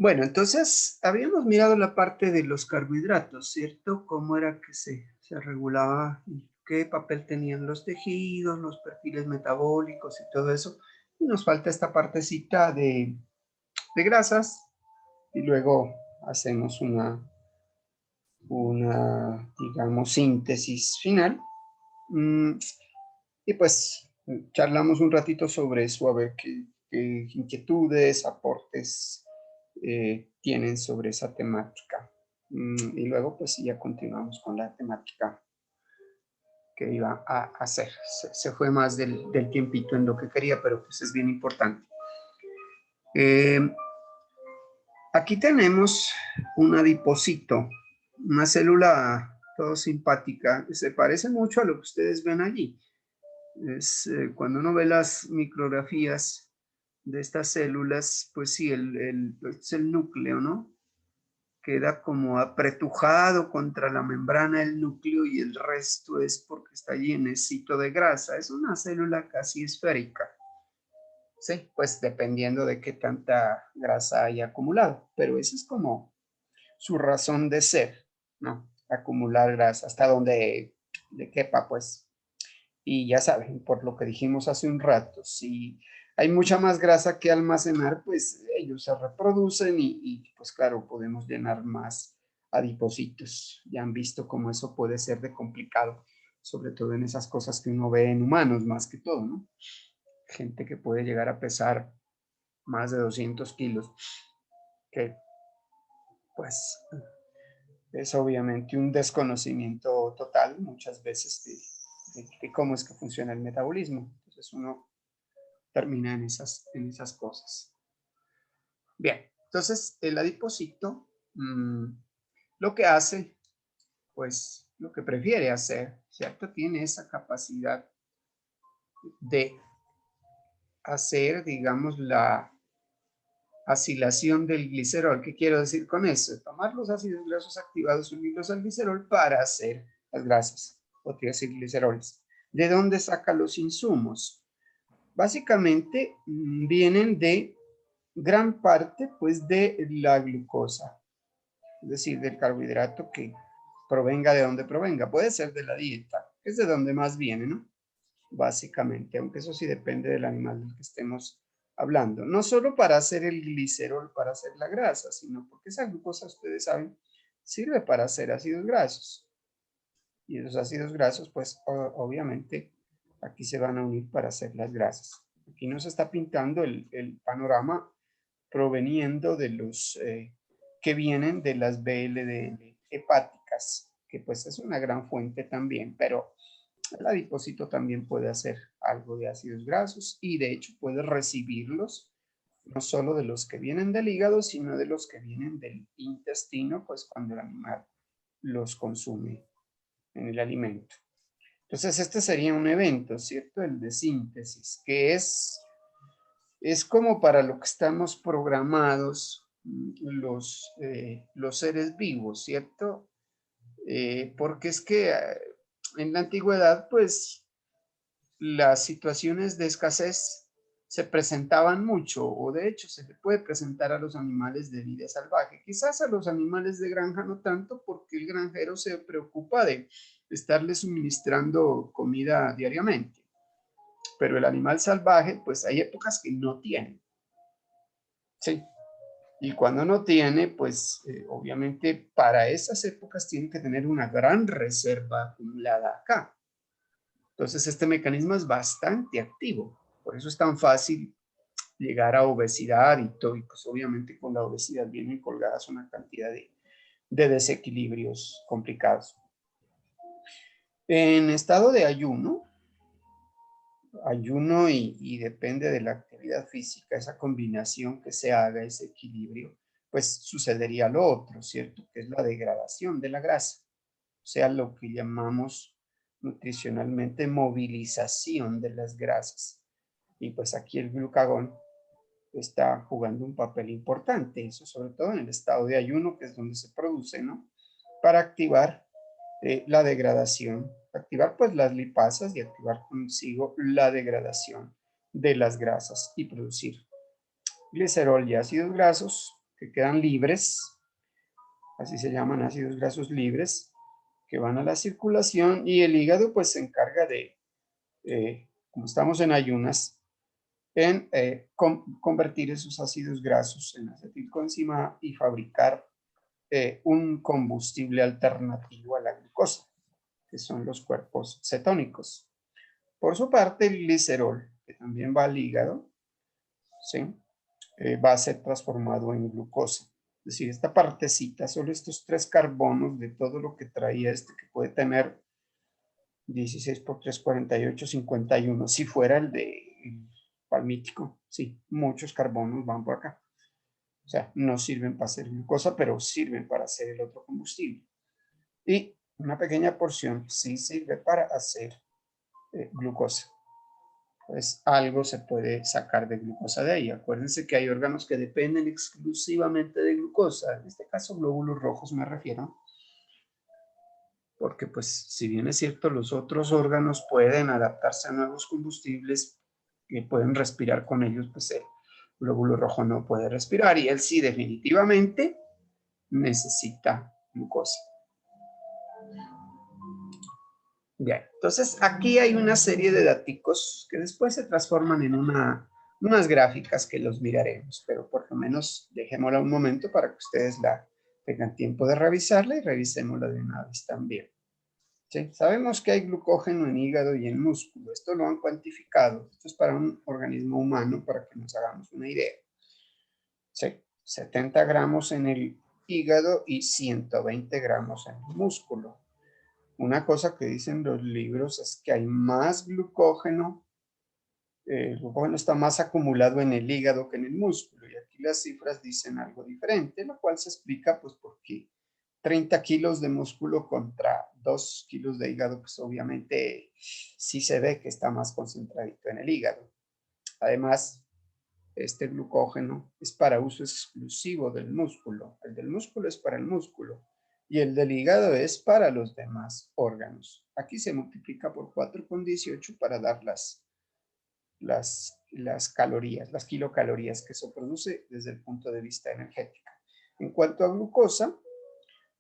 Bueno, entonces habíamos mirado la parte de los carbohidratos, ¿cierto? Cómo era que se regulaba y qué papel tenían los tejidos, los perfiles metabólicos y todo eso. Y nos falta esta partecita de grasas y luego hacemos una, digamos, síntesis final. Mm, y pues charlamos un ratito sobre eso, a ver qué inquietudes, aportes tienen sobre esa temática. Y luego pues ya continuamos con la temática que iba a hacer. Se fue más del tiempito en lo que quería, pero pues es bien importante. Eh, Aquí tenemos un adipocito, una célula todo simpática, que se parece mucho a lo que ustedes ven allí. Cuando uno ve las micrografías de estas células, pues sí, es el núcleo, ¿no? Queda como apretujado contra la membrana del núcleo y el resto es porque está llenecito de grasa. Es una célula casi esférica. Sí, pues dependiendo de qué tanta grasa haya acumulado, pero esa es como su razón de ser, ¿no? Acumular grasa hasta donde le quepa, pues. Y ya saben, por lo que dijimos hace un rato, si hay mucha más grasa que almacenar, pues ellos se reproducen pues claro, podemos llenar más adipocitos. Ya han visto cómo eso puede ser de complicado, sobre todo en esas cosas que uno ve en humanos más que todo, ¿no? Gente que puede llegar a pesar más de 200 kilos, que pues es obviamente un desconocimiento total muchas veces de cómo es que funciona el metabolismo. Entonces uno termina en esas cosas. Bien, entonces el adipocito lo que hace, pues lo que prefiere hacer, ¿cierto? Tiene esa capacidad de hacer, digamos, la acilación del glicerol. ¿Qué quiero decir con eso? Tomar los ácidos grasos activados, unirlos al glicerol para hacer las grasas o triacilgliceroles. ¿De dónde saca los insumos? Básicamente vienen de gran parte pues de la glucosa, es decir, del carbohidrato que provenga de donde provenga. Puede ser de la dieta, es de donde más viene, ¿no? Básicamente, aunque eso sí depende del animal del que estemos hablando. No solo para hacer el glicerol, para hacer la grasa, sino porque esa glucosa, ustedes saben, sirve para hacer ácidos grasos. Y esos ácidos grasos, pues obviamente aquí se van a unir para hacer las grasas. Aquí nos está pintando el panorama proveniendo de los que vienen de las BLDL hepáticas, que pues es una gran fuente también, pero el adipocito también puede hacer algo de ácidos grasos y de hecho puede recibirlos no solo de los que vienen del hígado, sino de los que vienen del intestino, pues cuando el animal los consume en el alimento. Entonces este sería un evento, ¿cierto? El de síntesis, que es como para lo que estamos programados los seres vivos, ¿cierto? Porque es que en la antigüedad, pues las situaciones de escasez se presentaban mucho, o de hecho se le puede presentar a los animales de vida salvaje. Quizás a los animales de granja no tanto, porque el granjero se preocupa de estarle suministrando comida diariamente. Pero el animal salvaje, pues hay épocas que no tiene. Sí. Y cuando no tiene, pues obviamente para esas épocas tiene que tener una gran reserva acumulada acá. Entonces este mecanismo es bastante activo. Por eso es tan fácil llegar a obesidad y todo. Y pues obviamente con la obesidad vienen colgadas una cantidad de desequilibrios complicados. En estado de ayuno y depende de la actividad física, esa combinación que se haga, ese equilibrio, pues sucedería lo otro, ¿cierto? Que es la degradación de la grasa, o sea, lo que llamamos nutricionalmente movilización de las grasas. Y pues aquí el glucagón está jugando un papel importante, eso sobre todo en el estado de ayuno, que es donde se produce, ¿no? Para activar la degradación, activar pues las lipasas y activar consigo la degradación de las grasas y producir glicerol y ácidos grasos que quedan libres, así se llaman ácidos grasos libres, que van a la circulación, y el hígado pues se encarga de, como estamos en ayunas, en convertir esos ácidos grasos en acetilcoenzima y fabricar un combustible alternativo a la glucosa, que son los cuerpos cetónicos. Por su parte, el glicerol, que también va al hígado, ¿sí? Va a ser transformado en glucosa. Es decir, esta partecita, solo estos 3 carbonos de todo lo que traía que puede tener 16 por 3, 48, 51. Si fuera el de palmítico, sí, muchos carbonos van por acá. O sea, no sirven para hacer glucosa, pero sirven para hacer el otro combustible. Y una pequeña porción sí sirve para hacer glucosa. Pues algo se puede sacar de glucosa de ahí. Acuérdense que hay órganos que dependen exclusivamente de glucosa. En este caso, glóbulos rojos me refiero. Porque pues si bien es cierto, los otros órganos pueden adaptarse a nuevos combustibles que pueden respirar con ellos, pues el glóbulo rojo no puede respirar y él sí definitivamente necesita glucosa. Bien, entonces aquí hay una serie de daticos que después se transforman en unas gráficas que los miraremos, pero por lo menos dejémosla un momento para que ustedes la tengan tiempo de revisarla y revisémosla de una vez también. ¿Sí? Sabemos que hay glucógeno en hígado y en músculo. Esto lo han cuantificado. Esto es para un organismo humano, para que nos hagamos una idea. ¿Sí? 70 gramos en el hígado y 120 gramos en el músculo. Una cosa que dicen los libros es que hay más glucógeno. El glucógeno está más acumulado en el hígado que en el músculo. Y aquí las cifras dicen algo diferente, lo cual se explica pues porque 30 kilos de músculo contra 2 kilos de hígado, pues obviamente sí se ve que está más concentradito en el hígado. Además, este glucógeno es para uso exclusivo del músculo. El del músculo es para el músculo y el del hígado es para los demás órganos. Aquí se multiplica por 4,18 para dar las calorías, las kilocalorías que eso produce desde el punto de vista energético. En cuanto a glucosa,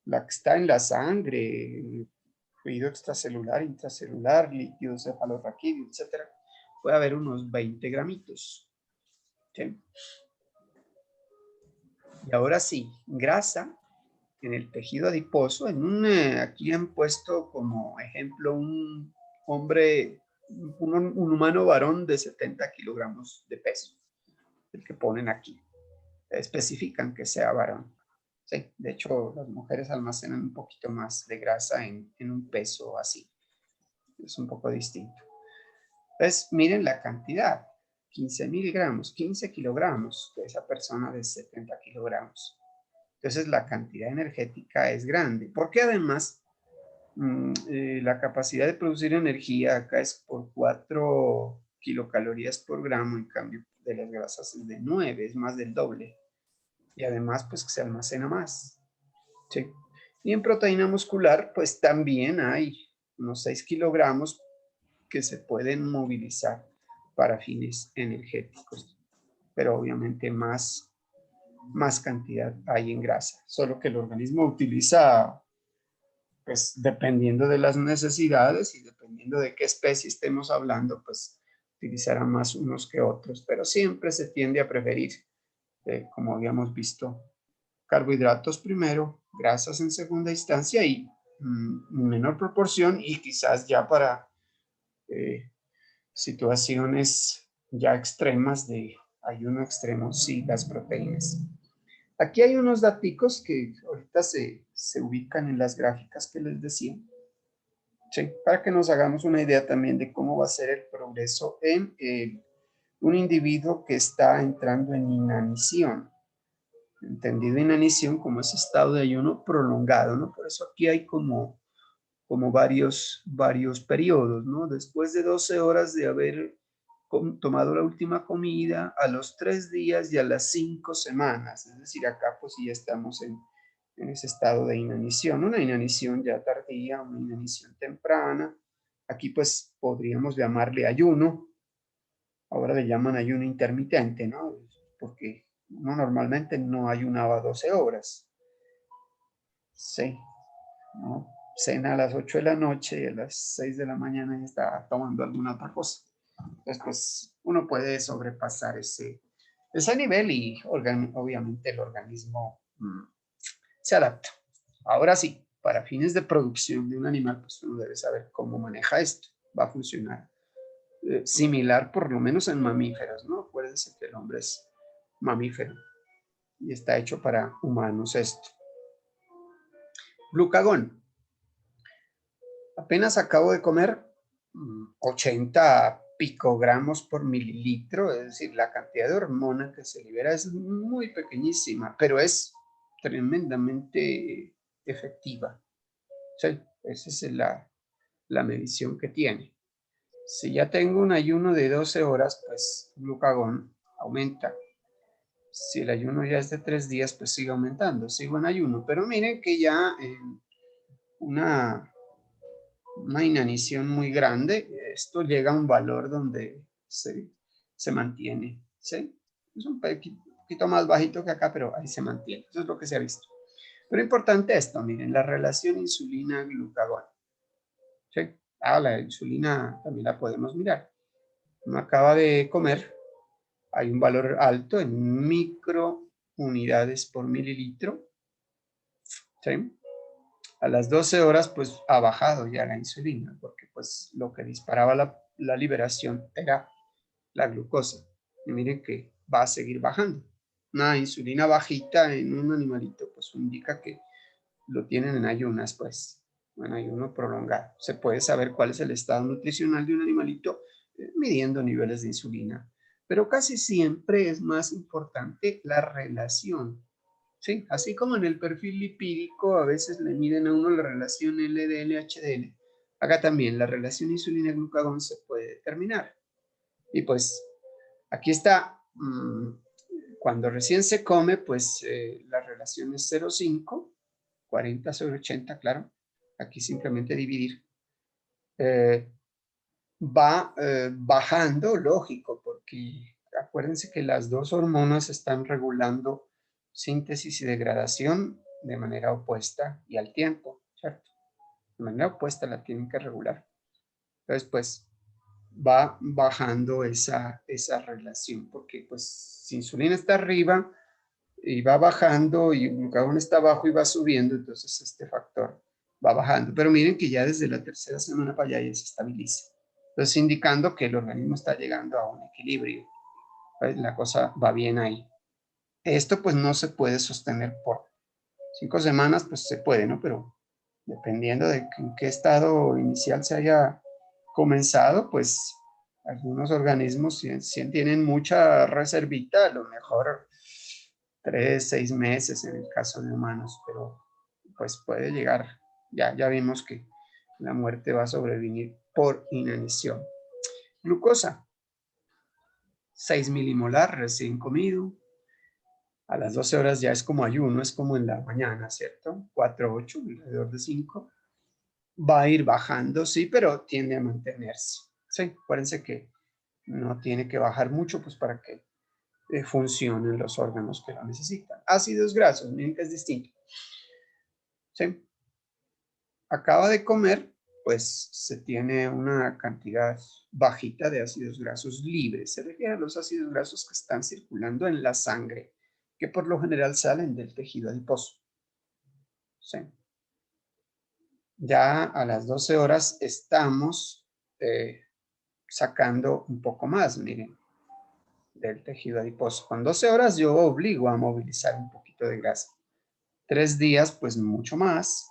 la que está en la sangre, fluido extracelular, intracelular, líquido cefalorraquídeo, etcétera, puede haber unos 20 gramitos. ¿Sí? Y ahora sí, grasa en el tejido adiposo. Aquí han puesto como ejemplo un hombre, un humano varón de 70 kilogramos de peso, el que ponen aquí. Especifican que sea varón. Sí, de hecho, las mujeres almacenan un poquito más de grasa en un peso así. Es un poco distinto. Entonces, miren la cantidad. 15.000 gramos, 15 kilogramos de esa persona de 70 kilogramos. Entonces, la cantidad energética es grande. Porque además, la capacidad de producir energía acá es por 4 kilocalorías por gramo, en cambio de las grasas es de 9, es más del doble. Y además, pues que se almacena más. ¿Sí? Y en proteína muscular, pues también hay unos 6 kilogramos que se pueden movilizar para fines energéticos, pero obviamente más cantidad hay en grasa, solo que el organismo utiliza, pues dependiendo de las necesidades y dependiendo de qué especie estemos hablando, pues utilizará más unos que otros, pero siempre se tiende a preferir, como habíamos visto, carbohidratos primero, grasas en segunda instancia y en menor proporción, y quizás ya para situaciones ya extremas de ayuno extremo, sí, las proteínas. Aquí hay unos daticos que ahorita se ubican en las gráficas que les decía, ¿sí? Para que nos hagamos una idea también de cómo va a ser el progreso en un individuo que está entrando en inanición. Entendido inanición como ese estado de ayuno prolongado, ¿no? Por eso aquí hay como varios periodos, ¿no? Después de 12 horas de haber tomado la última comida, a los 3 días y a las 5 semanas, es decir, acá pues ya estamos en ese estado de inanición, una inanición ya tardía, una inanición temprana. Aquí pues podríamos llamarle ayuno, ahora le llaman ayuno intermitente, ¿no? Porque Uno normalmente no ayunaba 12 horas. Sí, ¿no? Cena a las 8 de la noche y a las 6 de la mañana ya está tomando alguna otra cosa. Entonces, pues uno puede sobrepasar ese nivel y obviamente el organismo se adapta. Ahora sí, para fines de producción de un animal, pues uno debe saber cómo maneja esto. Va a funcionar similar, por lo menos en mamíferos, ¿no? Acuérdense que el hombre es mamífero y está hecho para humanos esto. Glucagón. Apenas acabo de comer 80 picogramos por mililitro, es decir, la cantidad de hormona que se libera es muy pequeñísima, pero es tremendamente efectiva. Sí, esa es la medición que tiene. Si ya tengo un ayuno de 12 horas, pues glucagón aumenta. Si el ayuno ya es de 3 días, pues sigue aumentando, sigo en ayuno. Pero miren que ya en una inanición muy grande, esto llega a un valor donde se mantiene, ¿sí? Es un poquito más bajito que acá, pero ahí se mantiene. Eso es lo que se ha visto. Pero importante esto, miren, la relación insulina-glucagón. ¿Sí? La insulina también la podemos mirar. Uno acaba de comer, hay un valor alto en microunidades por mililitro. ¿Sí? A las 12 horas, pues ha bajado ya la insulina, porque pues lo que disparaba la liberación era la glucosa. Y miren que va a seguir bajando. Una insulina bajita en un animalito, pues indica que lo tienen en ayunas, pues, en ayuno prolongado. Se puede saber cuál es el estado nutricional de un animalito midiendo niveles de insulina. Pero casi siempre es más importante la relación. Sí, así como en el perfil lipídico a veces le miden a uno la relación LDL-HDL, acá también la relación insulina-glucagón se puede determinar. Y pues aquí está, cuando recién se come, pues la relación es 0,5, 40 sobre 80, claro. Aquí simplemente dividir. Va bajando, lógico, porque acuérdense que las dos hormonas están regulando síntesis y degradación de manera opuesta y al tiempo, ¿cierto? De manera opuesta la tienen que regular. Entonces, pues, va bajando esa relación, porque pues si insulina está arriba y va bajando y el glucagón está abajo y va subiendo, entonces este factor va bajando. Pero miren que ya desde la tercera semana para allá ya se estabiliza. Entonces indicando que el organismo está llegando a un equilibrio. La cosa va bien ahí. Esto pues no se puede sostener por 5 semanas, pues se puede, ¿no? Pero dependiendo de en qué estado inicial se haya comenzado, pues algunos organismos si tienen mucha reservita, a lo mejor 3, 6 meses en el caso de humanos, pero pues puede llegar, ya vimos que la muerte va a sobrevenir por inanición. Glucosa, 6 milimolar recién comido, a las 12 horas ya es como ayuno, es como en la mañana, ¿cierto? 4, 8, alrededor de 5. Va a ir bajando, sí, pero tiende a mantenerse. Sí, acuérdense que no tiene que bajar mucho, pues para que funcionen los órganos que lo necesitan. Ácidos grasos, miren que es distinto. Sí, acaba de comer, pues se tiene una cantidad bajita de ácidos grasos libres. Se refiere a los ácidos grasos que están circulando en la sangre, que por lo general salen del tejido adiposo. Sí. Ya a las 12 horas estamos sacando un poco más, miren, del tejido adiposo. Con 12 horas yo obligo a movilizar un poquito de grasa. 3 días, pues mucho más,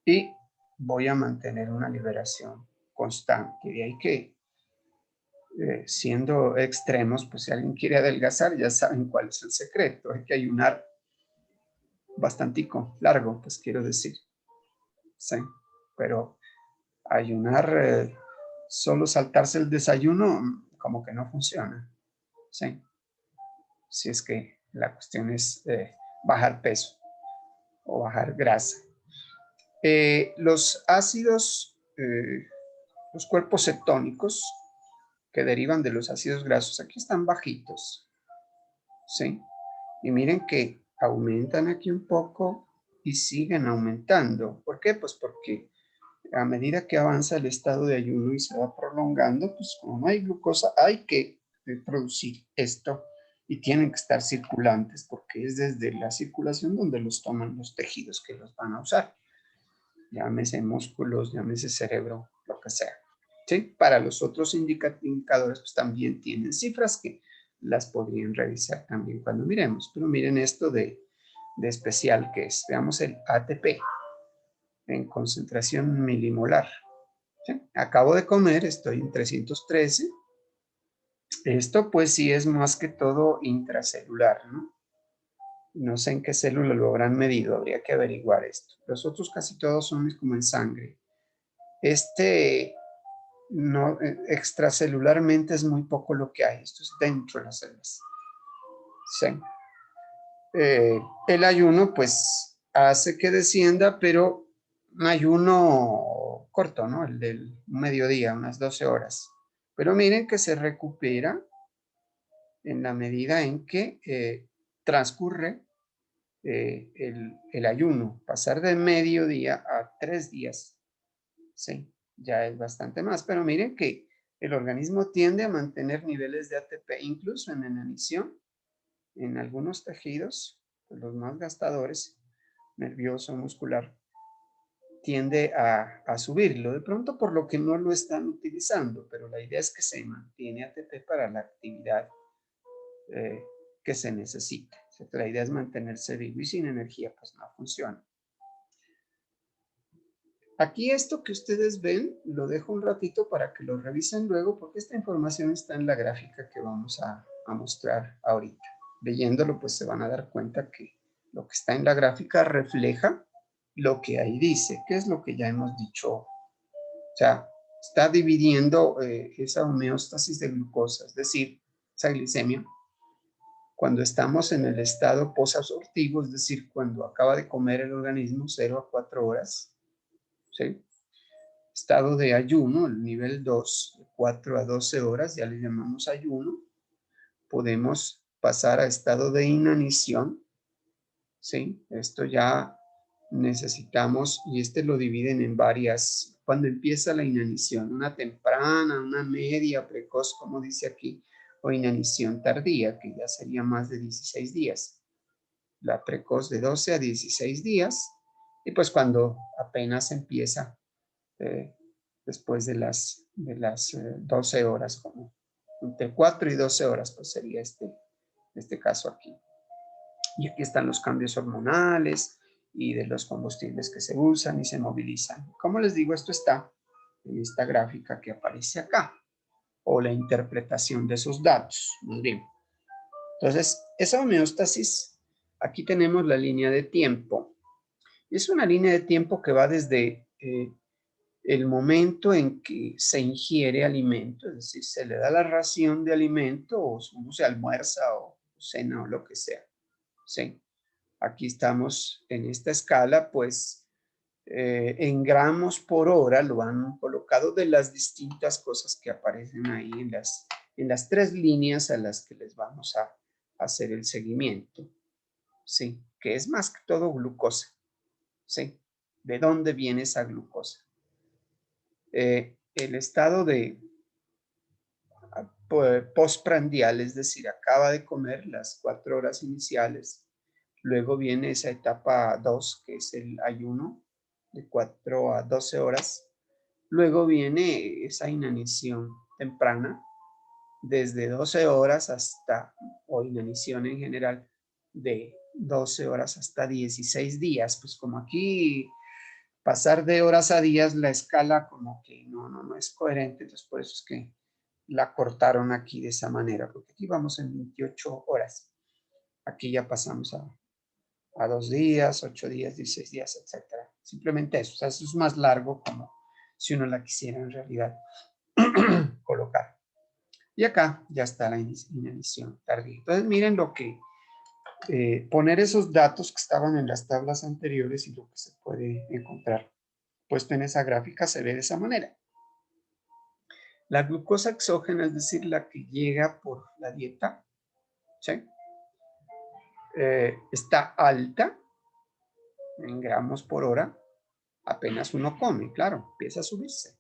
y voy a mantener una liberación constante. De ahí que, siendo extremos, pues si alguien quiere adelgazar, ya saben cuál es el secreto. Hay que ayunar bastantico, largo, pues quiero decir. Sí, pero ayunar, solo saltarse el desayuno, como que no funciona. Sí, si es que la cuestión es bajar peso o bajar grasa. Los ácidos, los cuerpos cetónicos que derivan de los ácidos grasos, aquí están bajitos, ¿sí? Y miren que aumentan aquí un poco y siguen aumentando. ¿Por qué? Pues porque a medida que avanza el estado de ayuno y se va prolongando, pues como no hay glucosa, hay que producir esto y tienen que estar circulantes porque es desde la circulación donde los toman los tejidos que los van a usar. Llámese músculos, llámese cerebro, lo que sea. ¿Sí? Para los otros indicadores, pues también tienen cifras que las podrían revisar también cuando miremos. Pero miren esto de especial que es. Veamos el ATP en concentración milimolar. ¿Sí? Acabo de comer, estoy en 313. Esto pues sí es más que todo intracelular, ¿no? No sé en qué célula lo habrán medido, habría que averiguar esto. Los otros casi todos son como en sangre. Este no, extracelularmente es muy poco lo que hay. Esto es dentro de las células. Sí. El ayuno pues hace que descienda, pero un ayuno corto, ¿no? El del mediodía, unas 12 horas. Pero miren que se recupera en la medida en que transcurre el ayuno. Pasar de mediodía a 3 días, sí, ya es bastante más. Pero miren que el organismo tiende a mantener niveles de ATP, incluso en inanición, en algunos tejidos, los más gastadores, nervioso, muscular, tiende a subirlo. De pronto por lo que no lo están utilizando, pero la idea es que se mantiene ATP para la actividad que se necesita. O sea, la idea es mantenerse vivo y sin energía pues no funciona. Aquí esto que ustedes ven, lo dejo un ratito para que lo revisen luego, porque esta información está en la gráfica que vamos a mostrar ahorita. Leyéndolo, pues se van a dar cuenta que lo que está en la gráfica refleja lo que ahí dice, que es lo que ya hemos dicho. O sea, está dividiendo esa homeostasis de glucosa, es decir, esa glicemia, cuando estamos en el estado posabsortivo, es decir, cuando acaba de comer el organismo 0 a 4 horas, ¿sí? Estado de ayuno, el nivel 2, de 4 a 12 horas, ya le llamamos ayuno. Podemos pasar a estado de inanición, ¿sí? Esto ya necesitamos, y lo dividen en varias, cuando empieza la inanición, una temprana, una media, precoz, como dice aquí, o inanición tardía, que ya sería más de 16 días. La precoz de 12 a 16 días, y pues cuando apenas empieza después de las 12 horas, como entre 4 y 12 horas, pues sería este caso aquí. Y aquí están los cambios hormonales y de los combustibles que se usan y se movilizan. Como les digo, esto está en esta gráfica que aparece acá, o la interpretación de esos datos. Muy bien. Entonces, esa homeostasis, aquí tenemos la línea de tiempo. Es una línea de tiempo que va desde el momento en que se ingiere alimento, es decir, se le da la ración de alimento, o uno se almuerza o cena o lo que sea. ¿Sí? Aquí estamos en esta escala, pues en gramos por hora lo han colocado de las distintas cosas que aparecen ahí en las 3 líneas a las que les vamos a hacer el seguimiento. Sí, que es más que todo glucosa. Sí, ¿de dónde viene esa glucosa? El estado de postprandial, es decir, acaba de comer las 4 horas iniciales. Luego viene esa etapa 2, que es el ayuno, de 4 a 12 horas. Luego viene esa inanición temprana, desde 12 horas hasta, o inanición en general, de 12 horas hasta 16 días. Pues como aquí pasar de horas a días, la escala como que no es coherente, entonces por eso es que la cortaron aquí de esa manera, porque aquí vamos en 28 horas. Aquí ya pasamos a 2 días, 8 días, 16 días, etcétera. Simplemente eso, o sea, eso es más largo como si uno la quisiera en realidad colocar. Y acá ya está la inanición tardía. Entonces miren lo que, poner esos datos que estaban en las tablas anteriores y lo que se puede encontrar puesto en esa gráfica se ve de esa manera. La glucosa exógena, es decir, la que llega por la dieta, ¿sí? está alta en gramos por hora, apenas uno come, claro, empieza a subirse.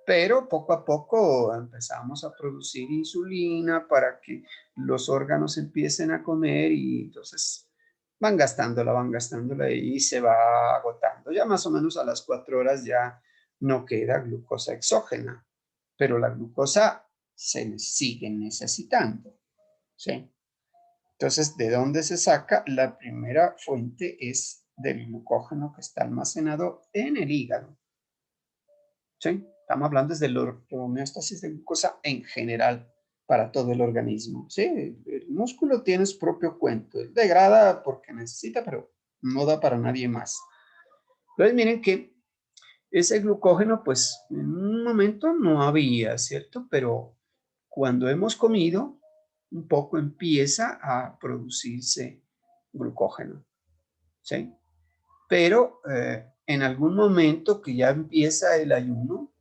Pero poco a poco empezamos a producir insulina para que los órganos empiecen a comer y entonces van gastándola y se va agotando. Ya más o menos a las 4 horas ya no queda glucosa exógena, pero la glucosa se sigue necesitando, ¿sí? Entonces, ¿de dónde se saca? La primera fuente es del glucógeno que está almacenado en el hígado. ¿Sí? Estamos hablando desde la homeostasis de glucosa en general para todo el organismo. ¿Sí? El músculo tiene su propio cuento. Él degrada porque necesita, pero no da para nadie más. Entonces, miren que ese glucógeno, pues, en un momento no había, ¿cierto? Pero cuando hemos comido, un poco empieza a producirse glucógeno, ¿sí? Pero en algún momento que ya empieza el ayuno,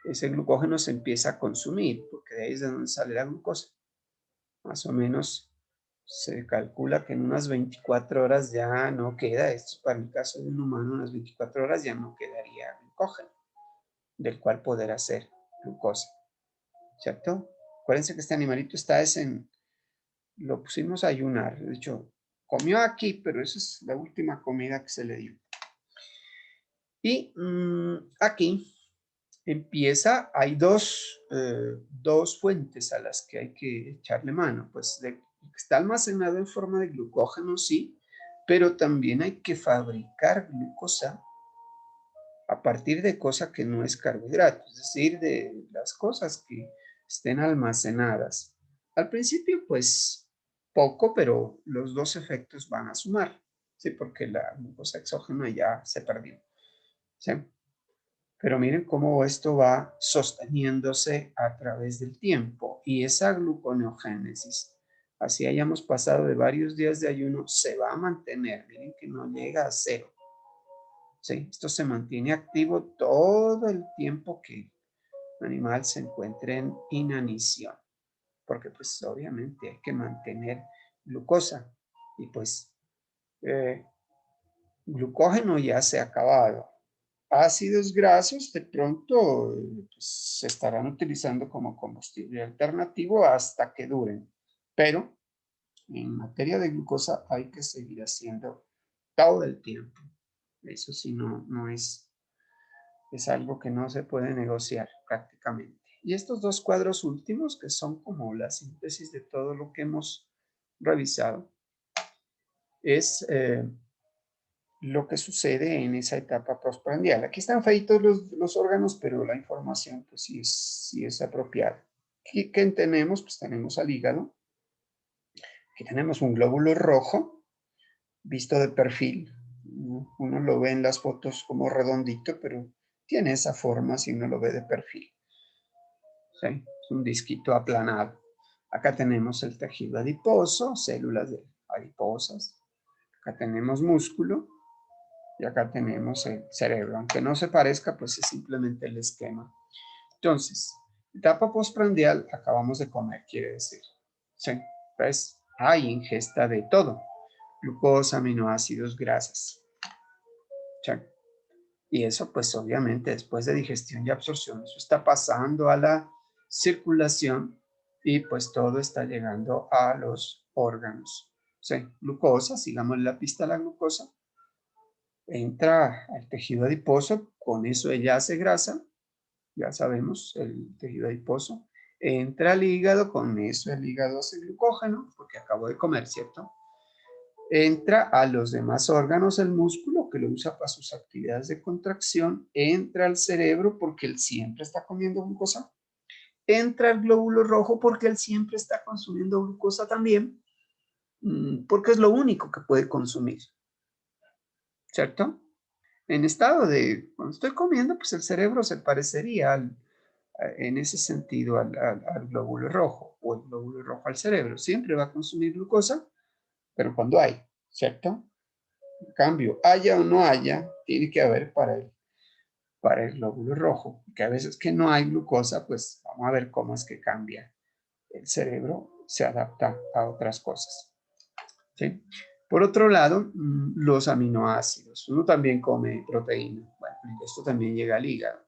ese glucógeno se empieza a consumir, porque de ahí es de donde sale la glucosa. Más o menos se calcula que en unas 24 horas ya no queda, esto para el caso de un humano, unas 24 horas ya no quedaría glucógeno, del cual poder hacer glucosa, ¿cierto? Acuérdense que este animalito está lo pusimos a ayunar, de hecho, comió aquí, pero esa es la última comida que se le dio. Y aquí hay dos fuentes a las que hay que echarle mano, pues está almacenado en forma de glucógeno, sí, pero también hay que fabricar glucosa a partir de cosas que no es carbohidrato, es decir, de las cosas que estén almacenadas. Al principio, pues, poco, pero los dos efectos van a sumar, ¿sí? Porque la glucosa exógena ya se perdió, ¿sí? Pero miren cómo esto va sosteniéndose a través del tiempo y esa gluconeogénesis, así hayamos pasado de varios días de ayuno, se va a mantener. Miren que no llega a cero. ¿Sí? Esto se mantiene activo todo el tiempo que el animal se encuentre en inanición, porque pues obviamente hay que mantener glucosa y pues glucógeno ya se ha acabado. Ácidos grasos de pronto pues, se estarán utilizando como combustible alternativo hasta que duren, pero en materia de glucosa hay que seguir haciendo todo el tiempo. Eso sí, no es algo que no se puede negociar prácticamente. Y estos dos cuadros últimos, que son como la síntesis de todo lo que hemos revisado, es lo que sucede en esa etapa postprandial. Aquí están feitos los órganos, pero la información pues sí es apropiada. ¿Qué tenemos? Pues tenemos al hígado. Aquí tenemos un glóbulo rojo visto de perfil. Uno lo ve en las fotos como redondito, pero tiene esa forma si uno lo ve de perfil. ¿Sí? Es un disquito aplanado. Acá tenemos el tejido adiposo, células adiposas. Acá tenemos músculo. Y acá tenemos el cerebro. Aunque no se parezca, pues es simplemente el esquema. Entonces, etapa postprandial, acabamos de comer, quiere decir. Sí, pues hay ingesta de todo. Glucosa, aminoácidos, grasas. Sí. Y eso, pues obviamente, después de digestión y absorción, eso está pasando a la circulación y pues todo está llegando a los órganos. Sí, glucosa, sigamos la pista de la glucosa, entra al tejido adiposo, con eso ella hace grasa, ya sabemos, el tejido adiposo, entra al hígado, con eso el hígado hace glucógeno, porque acabo de comer, ¿cierto? Entra a los demás órganos, el músculo, que lo usa para sus actividades de contracción, entra al cerebro, porque él siempre está comiendo glucosa, entra al glóbulo rojo, porque él siempre está consumiendo glucosa también, porque es lo único que puede consumir, ¿cierto? En estado de, cuando estoy comiendo, pues el cerebro se parecería en ese sentido al glóbulo rojo, o el glóbulo rojo al cerebro. Siempre va a consumir glucosa, pero cuando hay, ¿cierto? En cambio, haya o no haya, tiene que haber para el glóbulo rojo, que a veces que no hay glucosa, pues vamos a ver cómo es que cambia. El cerebro se adapta a otras cosas. ¿sí? Por otro lado, los aminoácidos. Uno también come proteína. Bueno, esto también llega al hígado,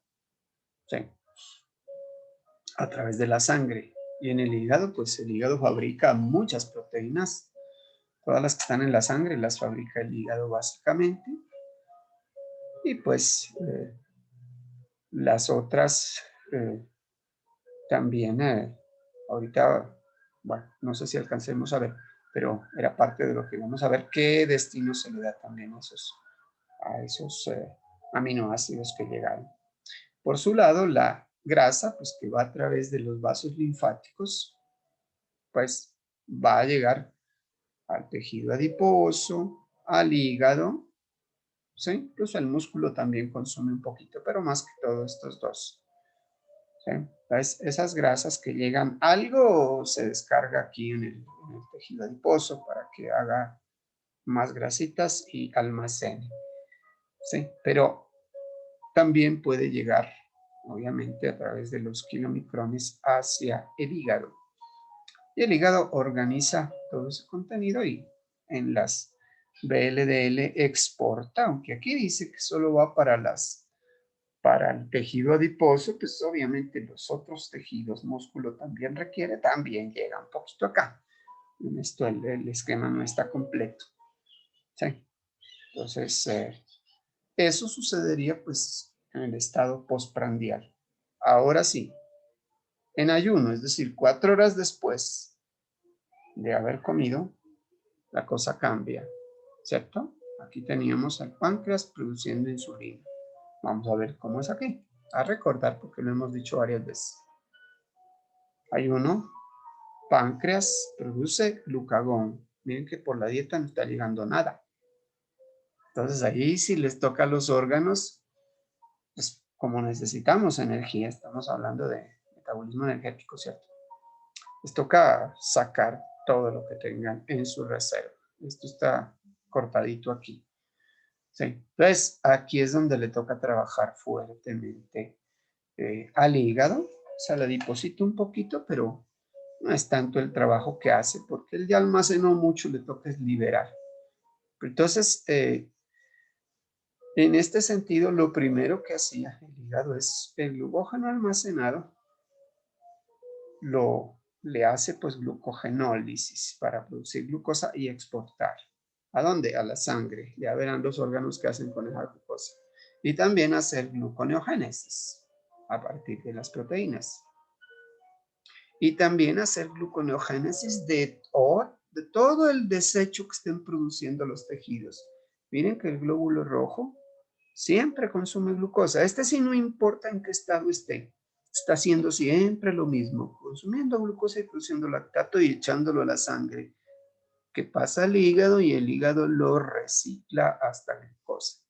¿sí? A través de la sangre. Y en el hígado, pues el hígado fabrica muchas proteínas. Todas las que están en la sangre las fabrica el hígado básicamente. Y pues las otras también, ahorita, bueno, no sé si alcancemos a ver, pero era parte de lo que vamos a ver, qué destino se le da también a esos aminoácidos que llegaron. Por su lado, la grasa, pues que va a través de los vasos linfáticos, pues va a llegar al tejido adiposo, al hígado, ¿sí? Incluso el músculo también consume un poquito, pero más que todo estos dos. ¿Sí? Entonces, esas grasas que llegan, algo se descarga aquí en el tejido adiposo para que haga más grasitas y almacene. ¿Sí? Pero también puede llegar, obviamente, a través de los kilomicrones hacia el hígado. Y el hígado organiza todo ese contenido y en las VLDL exporta, aunque aquí dice que solo va para el tejido adiposo, pues obviamente los otros tejidos, músculo también requiere, también llega un poquito acá. En esto el esquema no está completo. ¿Sí? Entonces, eso sucedería pues en el estado postprandial. Ahora sí, en ayuno, es decir, 4 horas después de haber comido, la cosa cambia, ¿cierto? Aquí teníamos al páncreas produciendo insulina. Vamos a ver cómo es aquí. A recordar porque lo hemos dicho varias veces. Ayuno, páncreas produce glucagón. Miren que por la dieta no está llegando nada. Entonces ahí si les toca a los órganos, pues como necesitamos energía, estamos hablando de metabolismo energético, ¿cierto? Les toca sacar todo lo que tengan en su reserva. Esto está cortadito aquí. Sí. Entonces, aquí es donde le toca trabajar fuertemente al hígado. O sea, le deposito un poquito, pero no es tanto el trabajo que hace, porque él ya almacenó mucho, le toca es liberar. Entonces, en este sentido, lo primero que hacía el hígado es el glucógeno almacenado, le hace pues glucogenólisis para producir glucosa y exportar. ¿A dónde? A la sangre. Ya verán los órganos que hacen con esa glucosa. Y también hacer gluconeogénesis a partir de las proteínas. Y también hacer gluconeogénesis de todo el desecho que estén produciendo los tejidos. Miren que el glóbulo rojo siempre consume glucosa. Este sí no importa en qué estado esté. Está haciendo siempre lo mismo, consumiendo glucosa y produciendo lactato y echándolo a la sangre, que pasa al hígado y el hígado lo recicla hasta glucosa.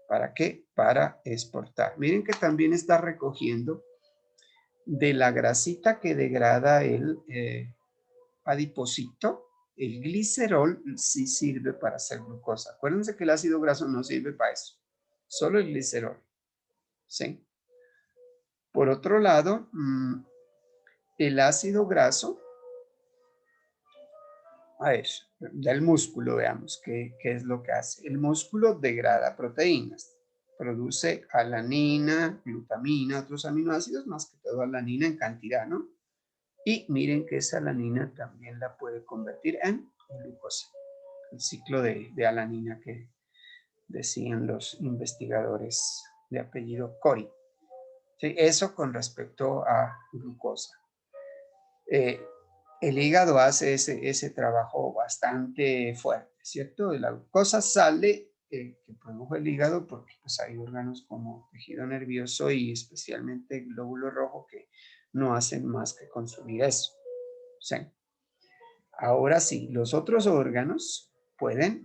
¿Para qué? Para exportar. Miren que también está recogiendo de la grasita que degrada el adiposito. El glicerol sí sirve para hacer glucosa. Acuérdense que el ácido graso no sirve para eso, solo el glicerol. ¿Sí? Por otro lado, el ácido graso, a ver, del músculo, veamos qué es lo que hace. El músculo degrada proteínas, produce alanina, glutamina, otros aminoácidos, más que todo alanina en cantidad, ¿no? Y miren que esa alanina también la puede convertir en glucosa. El ciclo de alanina que decían los investigadores de apellido Cori. Sí, eso con respecto a glucosa. El hígado hace ese trabajo bastante fuerte, ¿cierto? La glucosa sale que produjo el hígado porque pues, hay órganos como tejido nervioso y especialmente el glóbulo rojo que no hacen más que consumir eso. ¿Sí? Ahora sí, los otros órganos pueden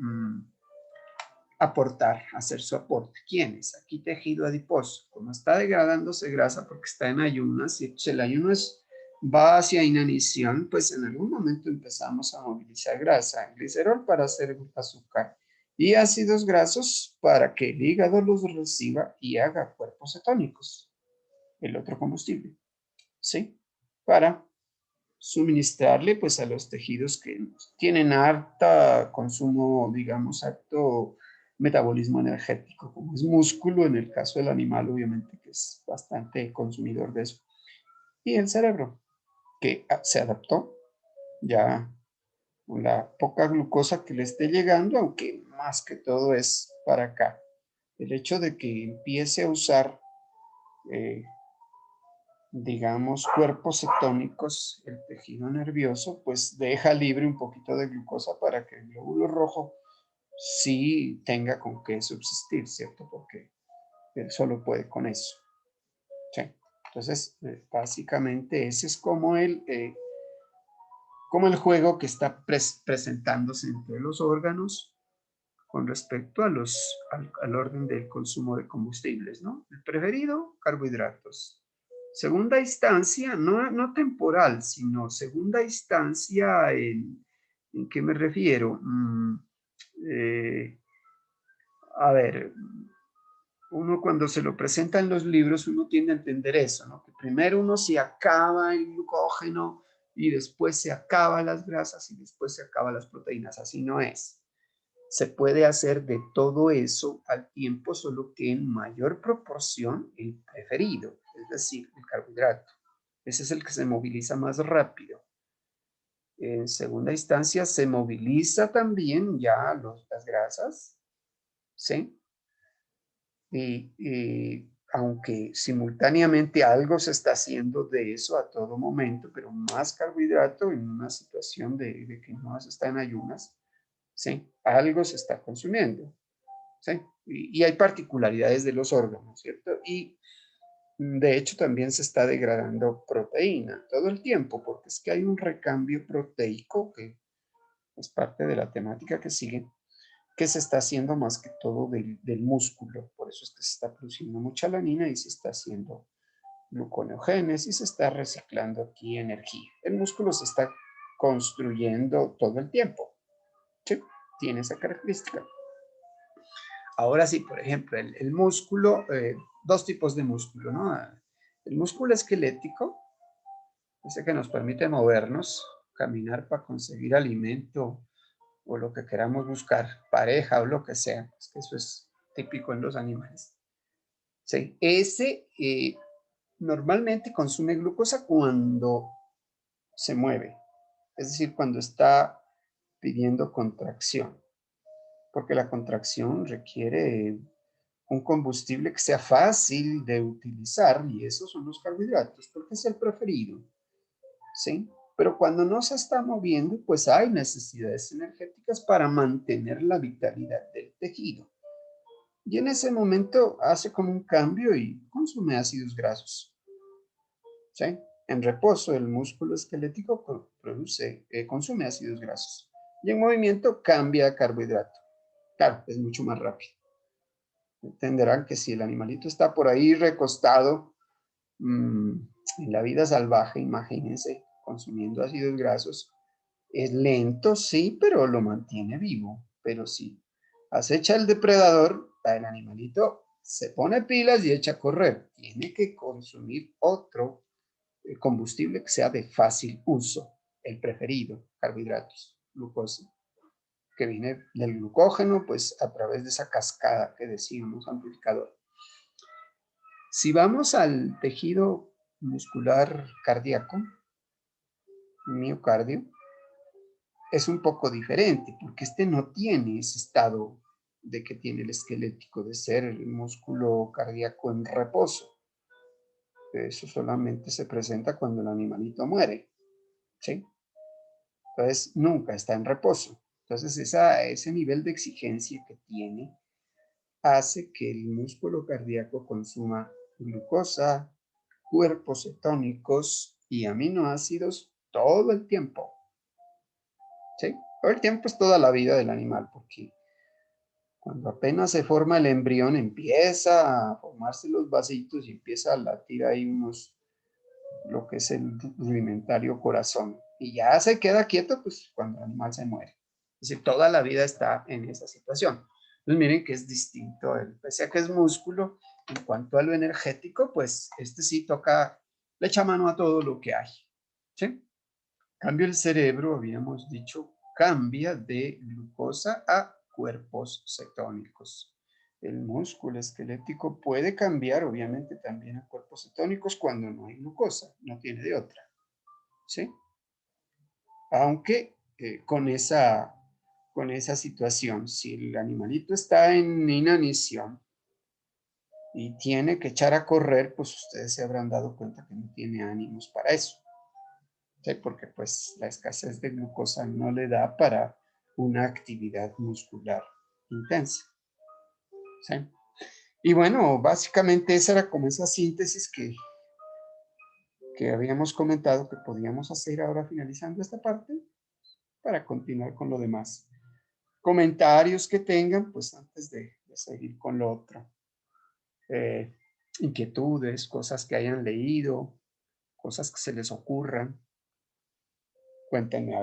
aportar, hacer su aporte. ¿Quiénes? Aquí tejido adiposo. Como está degradándose grasa porque está en ayunas, si el ayuno va hacia inanición, pues en algún momento empezamos a movilizar grasa, glicerol para hacer azúcar y ácidos grasos para que el hígado los reciba y haga cuerpos cetónicos, el otro combustible, ¿sí? Para suministrarle pues a los tejidos que tienen alto consumo, digamos, alto metabolismo energético, como es músculo en el caso del animal, obviamente, que es bastante consumidor de eso. Y el cerebro, que se adaptó ya con la poca glucosa que le esté llegando, aunque más que todo es para acá. El hecho de que empiece a usar, digamos, cuerpos cetónicos, el tejido nervioso, pues deja libre un poquito de glucosa para que el glóbulo rojo sí tenga con qué subsistir, ¿cierto? Porque él solo puede con eso. ¿Sí? Entonces, básicamente ese es como el juego que está presentándose entre los órganos con respecto al orden del consumo de combustibles, ¿no? El preferido, carbohidratos. Segunda instancia, no temporal, sino segunda instancia, ¿en qué me refiero? A ver, uno cuando se lo presenta en los libros, uno tiende a entender eso, ¿no? Que primero uno se acaba el glucógeno y después se acaba las grasas y después se acaba las proteínas. Así no es. Se puede hacer de todo eso al tiempo, solo que en mayor proporción el preferido, es decir, el carbohidrato. Ese es el que se moviliza más rápido. En segunda instancia, se moviliza también ya las grasas, ¿sí? Y aunque simultáneamente algo se está haciendo de eso a todo momento, pero más carbohidrato en una situación de que no se está en ayunas, ¿sí? Algo se está consumiendo, ¿sí? Y hay particularidades de los órganos, ¿cierto? Y de hecho también se está degradando proteína todo el tiempo, porque es que hay un recambio proteico que es parte de la temática que sigue, que se está haciendo más que todo del músculo. Por eso es que se está produciendo mucha alanina y se está haciendo gluconeogénesis, se está reciclando aquí energía. El músculo se está construyendo todo el tiempo. ¿Sí? Tiene esa característica. Ahora sí, por ejemplo, el músculo, dos tipos de músculo, ¿no? El músculo esquelético, ese que nos permite movernos, caminar para conseguir alimento o lo que queramos buscar, pareja o lo que sea, es que eso es típico en los animales. Sí, ese normalmente consume glucosa cuando se mueve, es decir, cuando está pidiendo contracción, porque la contracción requiere un combustible que sea fácil de utilizar y esos son los carbohidratos, porque es el preferido, ¿sí? Pero cuando no se está moviendo, pues hay necesidades energéticas para mantener la vitalidad del tejido. Y en ese momento hace como un cambio y consume ácidos grasos, ¿sí? En reposo, el músculo esquelético consume ácidos grasos. Y en movimiento cambia a carbohidrato. Claro, es mucho más rápido. Entenderán que si el animalito está por ahí recostado en la vida salvaje, imagínense, consumiendo ácidos grasos, es lento, sí, pero lo mantiene vivo. Pero si acecha el depredador, el animalito se pone pilas y echa a correr. Tiene que consumir otro combustible que sea de fácil uso, el preferido, carbohidratos, glucosa, que viene del glucógeno, pues a través de esa cascada que decimos, amplificador. Si vamos al tejido muscular cardíaco, miocardio, es un poco diferente, porque este no tiene ese estado de que tiene el esquelético, de ser el músculo cardíaco en reposo. Eso solamente se presenta cuando el animalito muere, ¿sí? Entonces, nunca está en reposo. Entonces, ese nivel de exigencia que tiene hace que el músculo cardíaco consuma glucosa, cuerpos cetónicos y aminoácidos todo el tiempo. ¿Sí? Todo el tiempo es toda la vida del animal, porque cuando apenas se forma el embrión empieza a formarse los vasitos y empieza a latir ahí lo que es el rudimentario corazón. Y ya se queda quieto pues cuando el animal se muere. Es decir, toda la vida está en esa situación. Entonces miren que es distinto, pese a que es músculo, en cuanto a lo energético, pues este sí toca, le echa mano a todo lo que hay. ¿Sí? cambio, el cerebro, habíamos dicho, cambia de glucosa a cuerpos cetónicos. El músculo esquelético puede cambiar, obviamente, también a cuerpos cetónicos cuando no hay glucosa, no tiene de otra, ¿sí? Aunque con esa situación, si el animalito está en inanición y tiene que echar a correr, pues ustedes se habrán dado cuenta que no tiene ánimos para eso. ¿Sí? Porque pues la escasez de glucosa no le da para una actividad muscular intensa. ¿Sí? Y bueno, básicamente esa era como esa síntesis que habíamos comentado que podíamos hacer ahora finalizando esta parte para continuar con lo demás. Comentarios que tengan, pues antes de seguir con lo otro. Inquietudes, cosas que hayan leído, cosas que se les ocurran. Cuéntenme,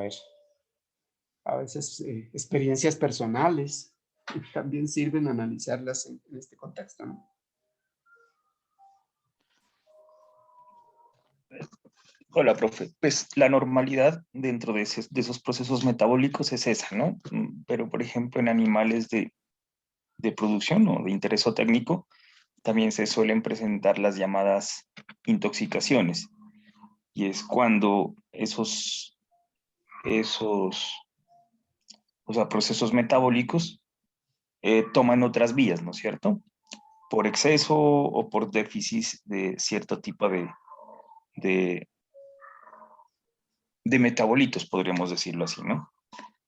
a veces experiencias personales también sirven analizarlas en este contexto, ¿no? Hola, profe. Pues la normalidad dentro de esos procesos metabólicos es esa, ¿no? Pero, por ejemplo, en animales de producción o de interés técnico, también se suelen presentar las llamadas intoxicaciones. Y es cuando o sea, procesos metabólicos toman otras vías, ¿no es cierto? Por exceso o por déficit de cierto tipo de, de metabolitos, podríamos decirlo así, ¿no?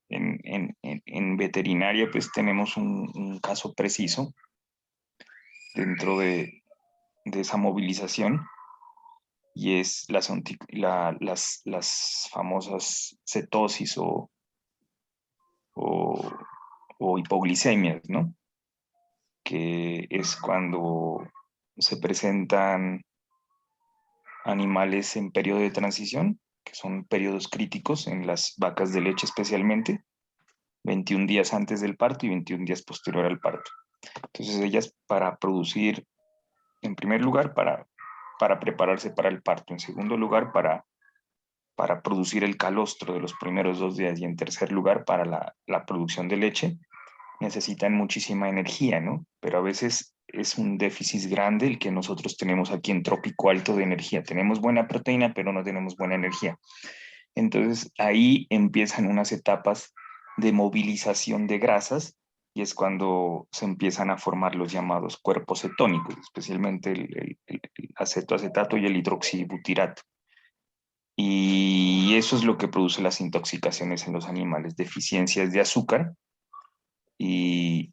En veterinaria, pues tenemos un caso preciso dentro de esa movilización y es las famosas cetosis o, o hipoglicemias, ¿no? Que es cuando se presentan animales en periodo de transición, que son periodos críticos en las vacas de leche especialmente, 21 días antes del parto y 21 días posterior al parto. Entonces ellas para producir, en primer lugar, para prepararse para el parto, en segundo lugar, para producir el calostro de los primeros 2 días y en tercer lugar, para la producción de leche, necesitan muchísima energía, ¿no? Pero a veces es un déficit grande el que nosotros tenemos aquí en trópico alto de energía. Tenemos buena proteína, pero no tenemos buena energía. Entonces ahí empiezan unas etapas de movilización de grasas y es cuando se empiezan a formar los llamados cuerpos cetónicos, especialmente el acetoacetato y el hidroxibutirato. Y eso es lo que produce las intoxicaciones en los animales, deficiencias de azúcar y,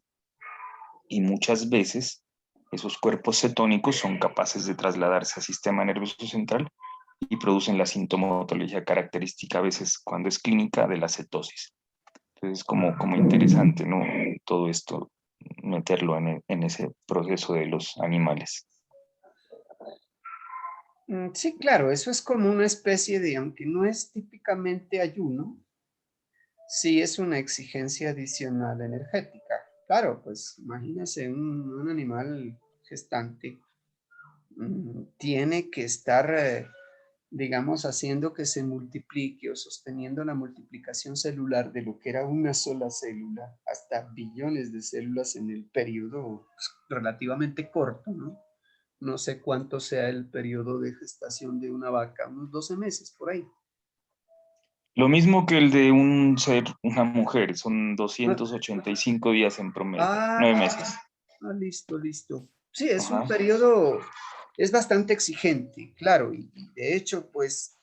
y muchas veces esos cuerpos cetónicos son capaces de trasladarse al sistema nervioso central y producen la sintomatología característica a veces cuando es clínica de la cetosis. Entonces, como interesante, ¿no? Todo esto, meterlo en ese proceso de los animales. Sí, claro, eso es como una especie de, aunque no es típicamente ayuno, sí es una exigencia adicional energética. Claro, pues imagínese un animal gestante, tiene que estar, digamos, haciendo que se multiplique o sosteniendo la multiplicación celular de lo que era una sola célula hasta billones de células en el periodo pues, relativamente corto, ¿no? No sé cuánto sea el periodo de gestación de una vaca, unos 12 meses por ahí. Lo mismo que el de un ser, una mujer, son No- 285 días en promedio, Ah, 9 meses. listo, listo. Sí, es un Ajá. periodo, es bastante exigente, claro, y de hecho, pues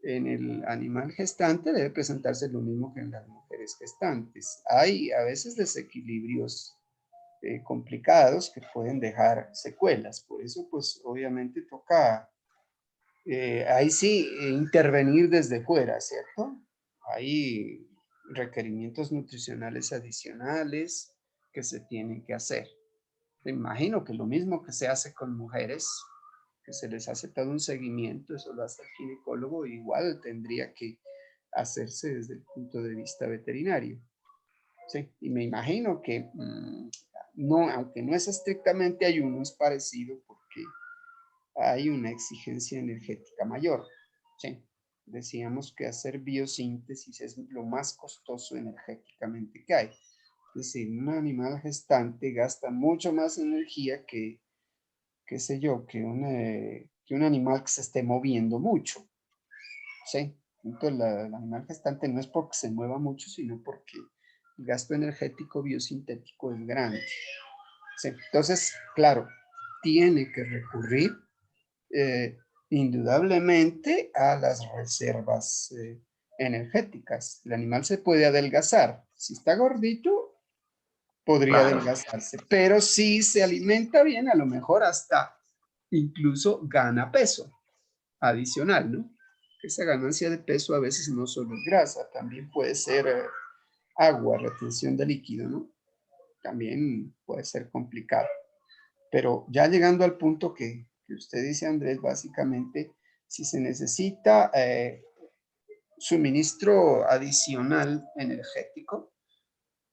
en el animal gestante debe presentarse lo mismo que en las mujeres gestantes. Hay a veces desequilibrios complicados que pueden dejar secuelas, por eso pues obviamente toca ahí sí intervenir desde fuera, ¿cierto? Hay requerimientos nutricionales adicionales que se tienen que hacer. Me imagino que lo mismo que se hace con mujeres, que se les hace todo un seguimiento, eso lo hace el ginecólogo, igual tendría que hacerse desde el punto de vista veterinario. Sí, y me imagino que no, aunque no es estrictamente ayuno, es parecido porque hay una exigencia energética mayor. Sí. decíamos que hacer biosíntesis es lo más costoso energéticamente que hay. Es decir, un animal gestante gasta mucho más energía que, qué sé yo, que un animal que se esté moviendo mucho. ¿Sí? Entonces, el animal gestante no es porque se mueva mucho, sino porque el gasto energético biosintético es grande. ¿Sí? Entonces, claro, tiene que recurrir eh, indudablemente a las reservas energéticas. El animal se puede adelgazar. Si está gordito, podría Claro. adelgazarse, pero si se alimenta bien, a lo mejor hasta incluso gana peso adicional, ¿no? Esa ganancia de peso a veces no solo es grasa, también puede ser agua, retención de líquido, ¿no? También puede ser complicado. Pero ya llegando al punto que usted dice, Andrés, básicamente, si se necesita suministro adicional energético,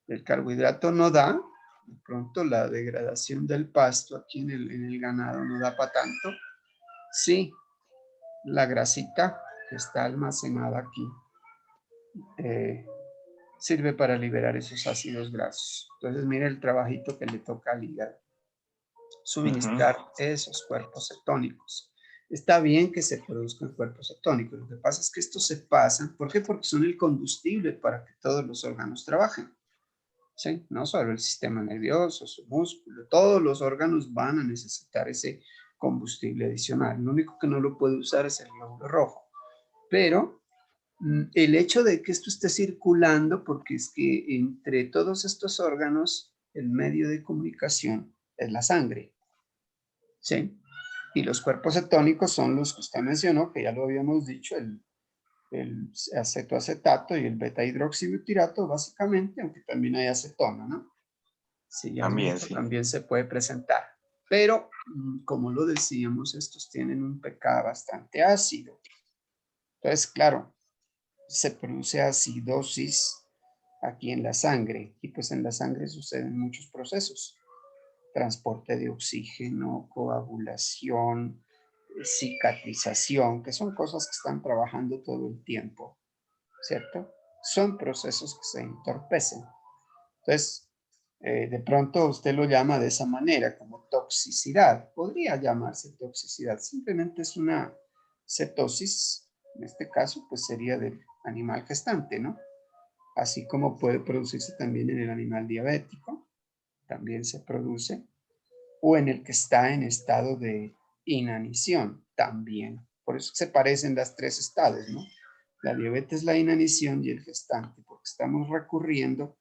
el carbohidrato no da, de pronto la degradación del pasto aquí en el ganado no da para tanto. Sí, la grasita que está almacenada aquí eh, sirve para liberar esos ácidos grasos. Entonces, mire el trabajito que le toca al hígado. Suministrar esos cuerpos cetónicos. Está bien que se produzcan cuerpos cetónicos. Lo que pasa es que estos se pasan. ¿Por qué? Porque son el combustible para que todos los órganos trabajen. ¿Sí? No solo el sistema nervioso, su músculo, todos los órganos van a necesitar ese combustible adicional. Lo único que no lo puede usar es el glóbulo rojo. Pero el hecho de que esto esté circulando, porque es que entre todos estos órganos, el medio de comunicación es la sangre. ¿Sí? Y los cuerpos cetónicos son los que usted mencionó, que ya lo habíamos dicho, el acetoacetato y el beta hidroxibutirato, básicamente, aunque también hay acetona, ¿no? Si ya es También, mucho, sí. también se puede presentar. Pero, como lo decíamos, estos tienen un pH bastante ácido. Entonces, claro, se produce acidosis aquí en la sangre, y pues en la sangre suceden muchos procesos. Transporte de oxígeno, coagulación, cicatrización, que son cosas que están trabajando todo el tiempo, ¿cierto? Son procesos que se entorpecen. Entonces, de pronto usted lo llama de esa manera, como toxicidad. Podría llamarse toxicidad. Simplemente es una cetosis, en este caso, pues sería del animal gestante, ¿no? Así como puede producirse también en el animal diabético, también se produce, o en el que está en estado de inanición, también. Por eso se parecen las tres estados, ¿no? La diabetes, la inanición y el gestante, porque estamos recurriendo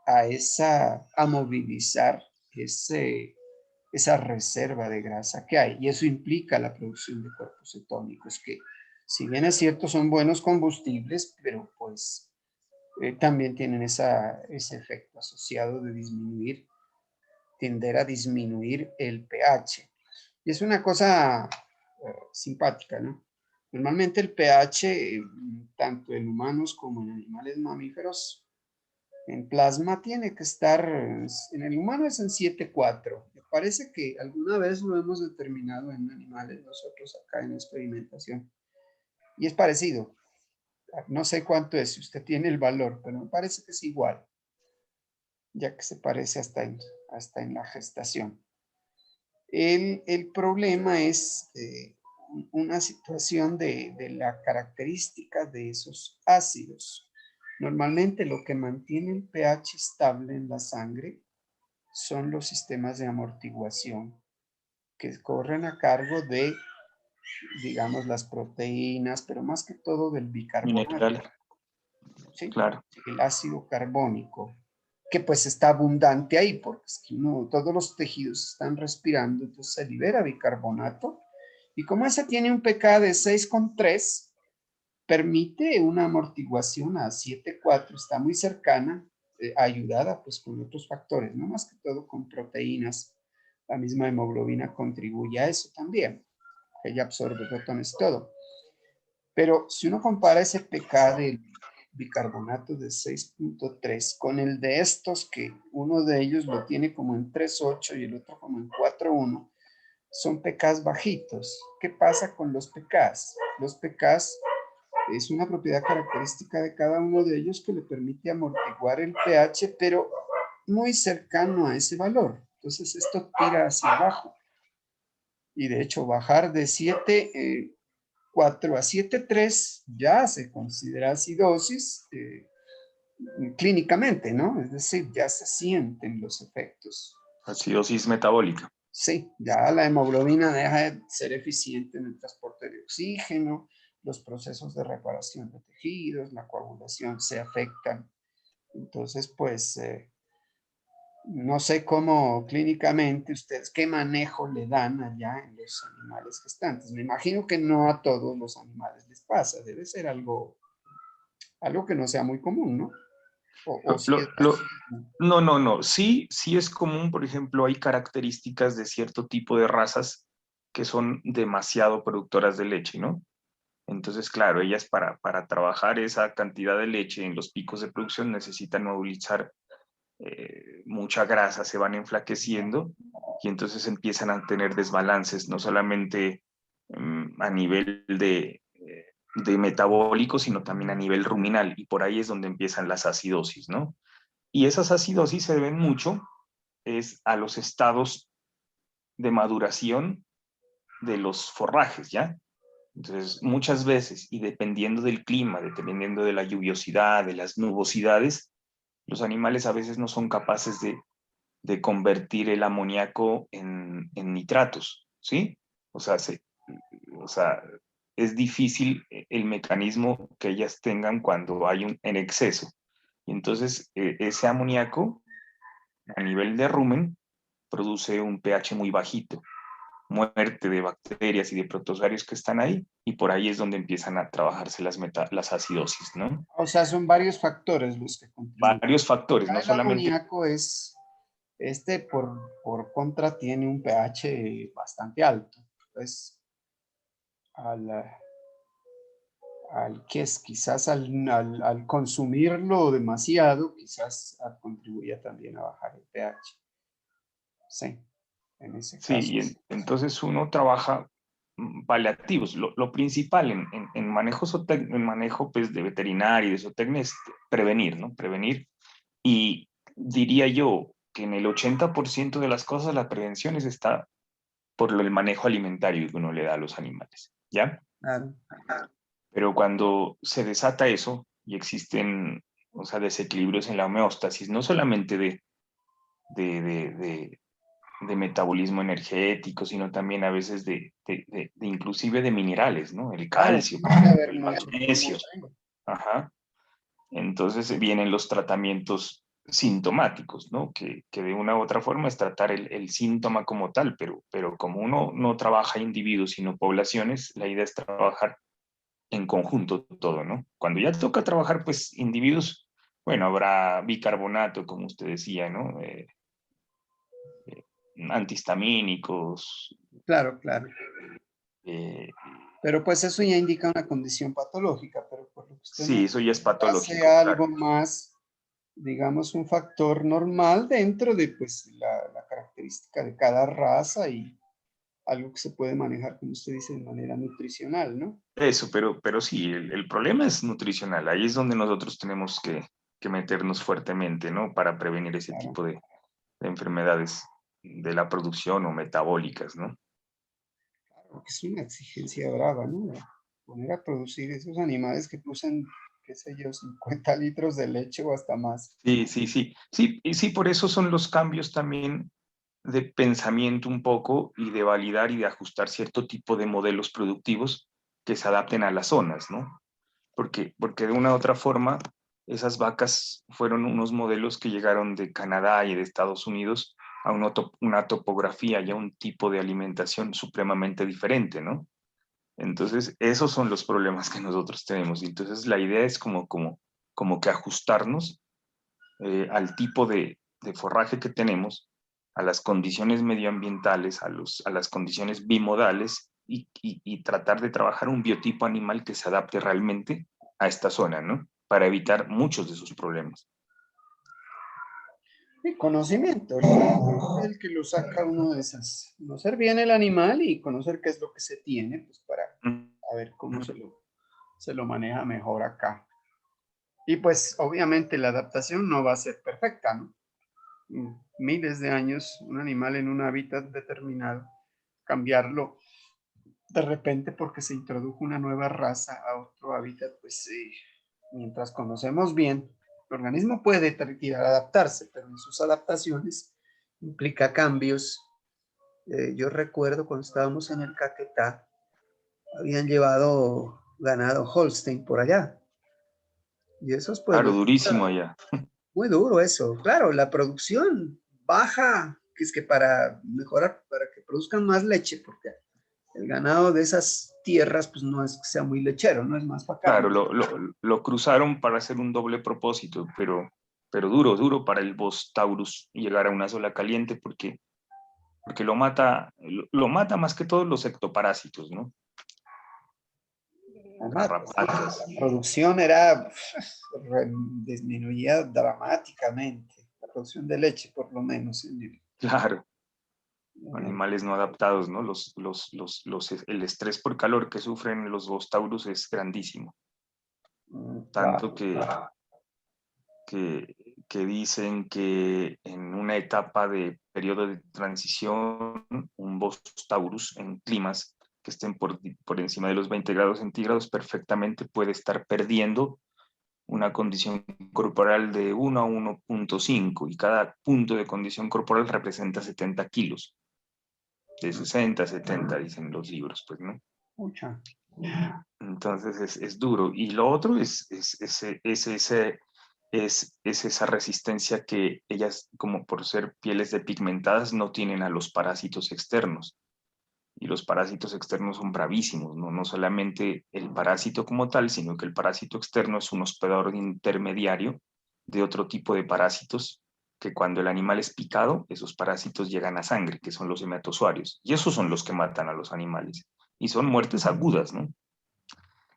a movilizar esa reserva de grasa que hay. Y eso implica la producción de cuerpos cetónicos, que si bien es cierto son buenos combustibles, pero pues también tienen ese efecto asociado de tender a disminuir el pH. Y es una cosa simpática, ¿no? Normalmente el pH, tanto en humanos como en animales mamíferos, en plasma tiene que estar, en el humano es en 7,4. Me parece que alguna vez lo hemos determinado en animales nosotros acá en experimentación. Y es parecido. No sé cuánto es, si usted tiene el valor, pero me parece que es igual, ya que se parece hasta en la gestación. El problema es una situación de la característica de esos ácidos. Normalmente lo que mantiene el pH estable en la sangre son los sistemas de amortiguación que corren a cargo de, digamos, las proteínas, pero más que todo del bicarbonato, Mineral, ¿sí? claro. El ácido carbónico, que pues está abundante ahí, porque es que todos los tejidos están respirando, entonces se libera bicarbonato, y como ese tiene un pK de 6,3, permite una amortiguación a 7,4, está muy cercana, ayudada pues con otros factores, no más que todo con proteínas. La misma hemoglobina contribuye a eso también, que ella absorbe protones y todo. Pero si uno compara ese pK del bicarbonato de 6,3 con el de estos, que uno de ellos lo tiene como en 3,8 y el otro como en 4,1, son pKs bajitos. ¿Qué pasa con los pKs? Los pKs es una propiedad característica de cada uno de ellos que le permite amortiguar el pH, pero muy cercano a ese valor. Entonces esto tira hacia abajo. Y de hecho bajar de 7,4 a 7,3 ya se considera acidosis clínicamente, ¿no? Es decir, ya se sienten los efectos. Acidosis metabólica. Sí, ya la hemoglobina deja de ser eficiente en el transporte de oxígeno, los procesos de reparación de tejidos, la coagulación se afectan. Entonces, pues, no sé cómo clínicamente ustedes, qué manejo le dan allá en los animales gestantes. Me imagino que no a todos los animales les pasa, debe ser algo que no sea muy común, ¿no? O Lo- sí es lo- lo- bastante común. no, no, no. Sí, sí es común, por ejemplo, hay características de cierto tipo de razas que son demasiado productoras de leche, ¿no? Entonces, claro, ellas para trabajar esa cantidad de leche en los picos de producción necesitan movilizar mucha grasa, se van enflaqueciendo y entonces empiezan a tener desbalances, no solamente a nivel de metabólico, sino también a nivel ruminal, y por ahí es donde empiezan las acidosis, ¿no? Y esas acidosis se deben mucho es a los estados de maduración de los forrajes, ¿ya? Entonces, muchas veces, y dependiendo del clima, dependiendo de la lluviosidad, de las nubosidades, los animales a veces no son capaces de convertir el amoníaco en nitratos, ¿sí? O sea, o sea, es difícil el mecanismo que ellas tengan cuando hay en exceso. Y entonces, ese amoníaco, a nivel de rumen, produce un pH muy bajito, muerte de bacterias y de protozoarios que están ahí, y por ahí es donde empiezan a trabajarse las acidosis, ¿no? O sea, son varios factores los que contribuyen. Varios factores, Acá no el solamente... amoníaco es, por contra, tiene un pH bastante alto. Entonces, al, que es quizás al consumirlo demasiado, quizás contribuya también a bajar el pH. Sí, en ese Sí, caso. y entonces uno trabaja paliativos. Lo principal en manejo, en manejo pues, de veterinario y de zootecnia es prevenir, ¿no? Prevenir. Y diría yo que en el 80% de las cosas la prevención está por el manejo alimentario que uno le da a los animales, ¿ya? Claro. Pero cuando se desata eso y existen, o sea, desequilibrios en la homeostasis, no solamente de, de, de, de metabolismo energético, sino también a veces de inclusive de minerales, ¿no? El Claro, calcio, tiene que haber el mucho. magnesio, ajá. Entonces vienen los tratamientos sintomáticos, ¿no? Que de una u otra forma es tratar el síntoma como tal, pero como uno no trabaja individuos, sino poblaciones, la idea es trabajar en conjunto todo, ¿no? Cuando ya toca trabajar, pues, individuos, bueno, habrá bicarbonato, como usted decía, ¿no? Eh, antihistamínicos. Claro, claro. eh, Pero pues eso ya indica una condición patológica, pero por lo que usted me sí, eso ya es hace patológico, claro. algo más, digamos, un factor normal dentro de pues la característica de cada raza y algo que se puede manejar, como usted dice, de manera nutricional, ¿no? Eso, pero sí, el problema es nutricional. Ahí es donde nosotros tenemos que meternos fuertemente, ¿no? Para prevenir ese Claro, tipo de enfermedades de la producción o metabólicas, ¿no? claro, porque es una exigencia brava, ¿no? Poner a producir esos animales que producen, qué sé yo, 50 litros de leche o hasta más. Sí, sí, sí. Sí, y sí, por eso son los cambios también de pensamiento un poco y de validar y de ajustar cierto tipo de modelos productivos que se adapten a las zonas, ¿no? Porque de una u otra forma, esas vacas fueron unos modelos que llegaron de Canadá y de Estados Unidos a una topografía y a un tipo de alimentación supremamente diferente, ¿no? Entonces, esos son los problemas que nosotros tenemos. Y entonces, la idea es como que ajustarnos al tipo de forraje que tenemos, a las condiciones medioambientales, a las condiciones bimodales y tratar de trabajar un biotipo animal que se adapte realmente a esta zona, ¿no? Para evitar muchos de sus problemas. Y conocimiento, el que lo saca uno de esas. Conocer bien el animal y conocer qué es lo que se tiene, pues para Mm, a ver cómo se lo maneja mejor acá. Y pues obviamente la adaptación no va a ser perfecta, ¿no? Miles de años, un animal en un hábitat determinado, cambiarlo de repente porque se introdujo una nueva raza a otro hábitat, pues mientras conocemos bien, el organismo puede adaptarse, pero en sus adaptaciones implica cambios. Yo recuerdo cuando estábamos en el Caquetá, habían llevado ganado Holstein por allá. Y esos pues Claro, les durísimo allá. muy duro eso. Claro, la producción baja, que es que para mejorar, para que produzcan más leche, porque el ganado de esas tierras pues no es que sea muy lechero, no es más para Claro, carne. lo cruzaron para hacer un doble propósito, pero duro, duro para el Bos Taurus llegar a una sola caliente porque lo mata más que todos los ectoparásitos, ¿no? Además, pues, Garrapatas. la producción era disminuía dramáticamente, la producción de leche por lo menos Claro, en el animales no adaptados, ¿no? El estrés por calor que sufren los Bos Taurus es grandísimo. Tanto wow. que, que dicen que en una etapa de periodo de transición, un Bos Taurus en climas que estén por encima de los 20 grados centígrados perfectamente puede estar perdiendo una condición corporal de 1 a 1.5 y cada punto de condición corporal representa 70 kilos, de 60 a 70 dicen los libros, pues, ¿no? Mucha. Entonces es duro. Y lo otro es esa resistencia que ellas, como por ser pieles depigmentadas, no tienen a los parásitos externos. Y los parásitos externos son bravísimos, ¿no? No solamente el parásito como tal, sino que el parásito externo es un hospedador intermediario de otro tipo de parásitos que cuando el animal es picado, esos parásitos llegan a sangre, que son los hematozoarios. Y esos son los que matan a los animales. Y son muertes agudas, ¿no?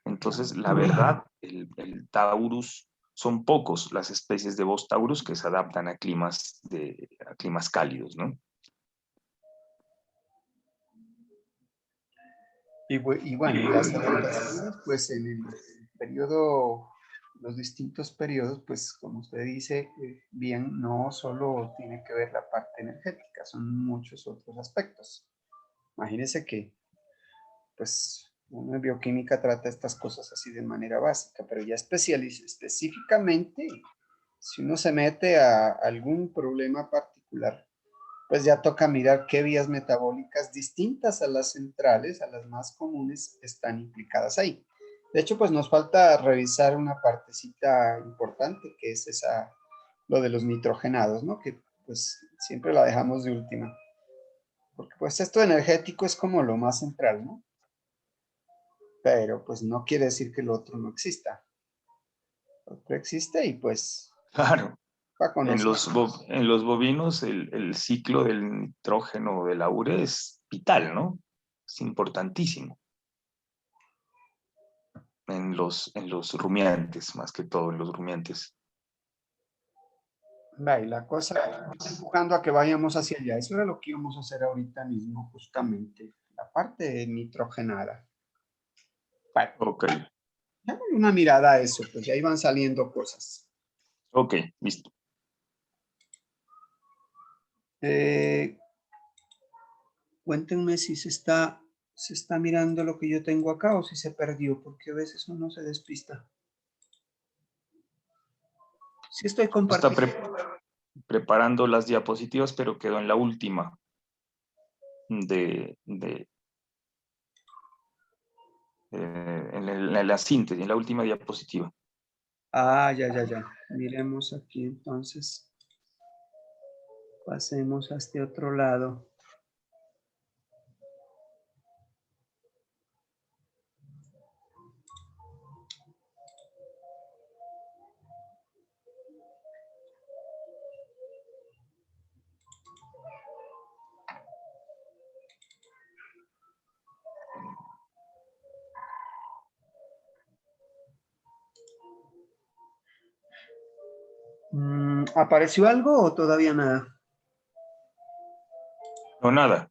Entonces, la verdad, el Taurus, son pocos las especies de Bos Taurus que se adaptan a climas cálidos, ¿no? Y bueno, y las adaptaciones, pues en el periodo, los distintos periodos, pues como usted dice, bien, no solo tiene que ver la parte energética, son muchos otros aspectos. Imagínese que, pues, uno en bioquímica trata estas cosas así de manera básica, pero ya específicamente, si uno se mete a algún problema particular, pues ya toca mirar qué vías metabólicas distintas a las centrales, a las más comunes, están implicadas ahí. De hecho, pues nos falta revisar una partecita importante, que es esa, lo de los nitrogenados, ¿no? Que pues siempre la dejamos de última. Porque pues esto energético es como lo más central, ¿no? Pero pues no quiere decir que lo otro no exista. Lo otro existe y pues Claro, para conocer. en los bovinos el ciclo del nitrógeno o de la urea es vital, ¿no? Es importantísimo. En los rumiantes, más que todo en los rumiantes. Y la cosa está empujando a que vayamos hacia allá. Eso era lo que íbamos a hacer ahorita mismo, justamente. La parte nitrogenada. Bueno, Ok, démosle una mirada a eso, pues ya iban saliendo cosas. ok, listo. Eh, Cuéntenme si se está mirando lo que yo tengo acá o si se perdió, porque a veces uno se despista. Sí estoy Está compartiendo. preparando las diapositivas, pero quedó en la última en la síntesis, en la última diapositiva. Ah, ya, ya, ya. Miremos aquí entonces. Pasemos a este otro lado. ¿Apareció algo o todavía nada? No, nada.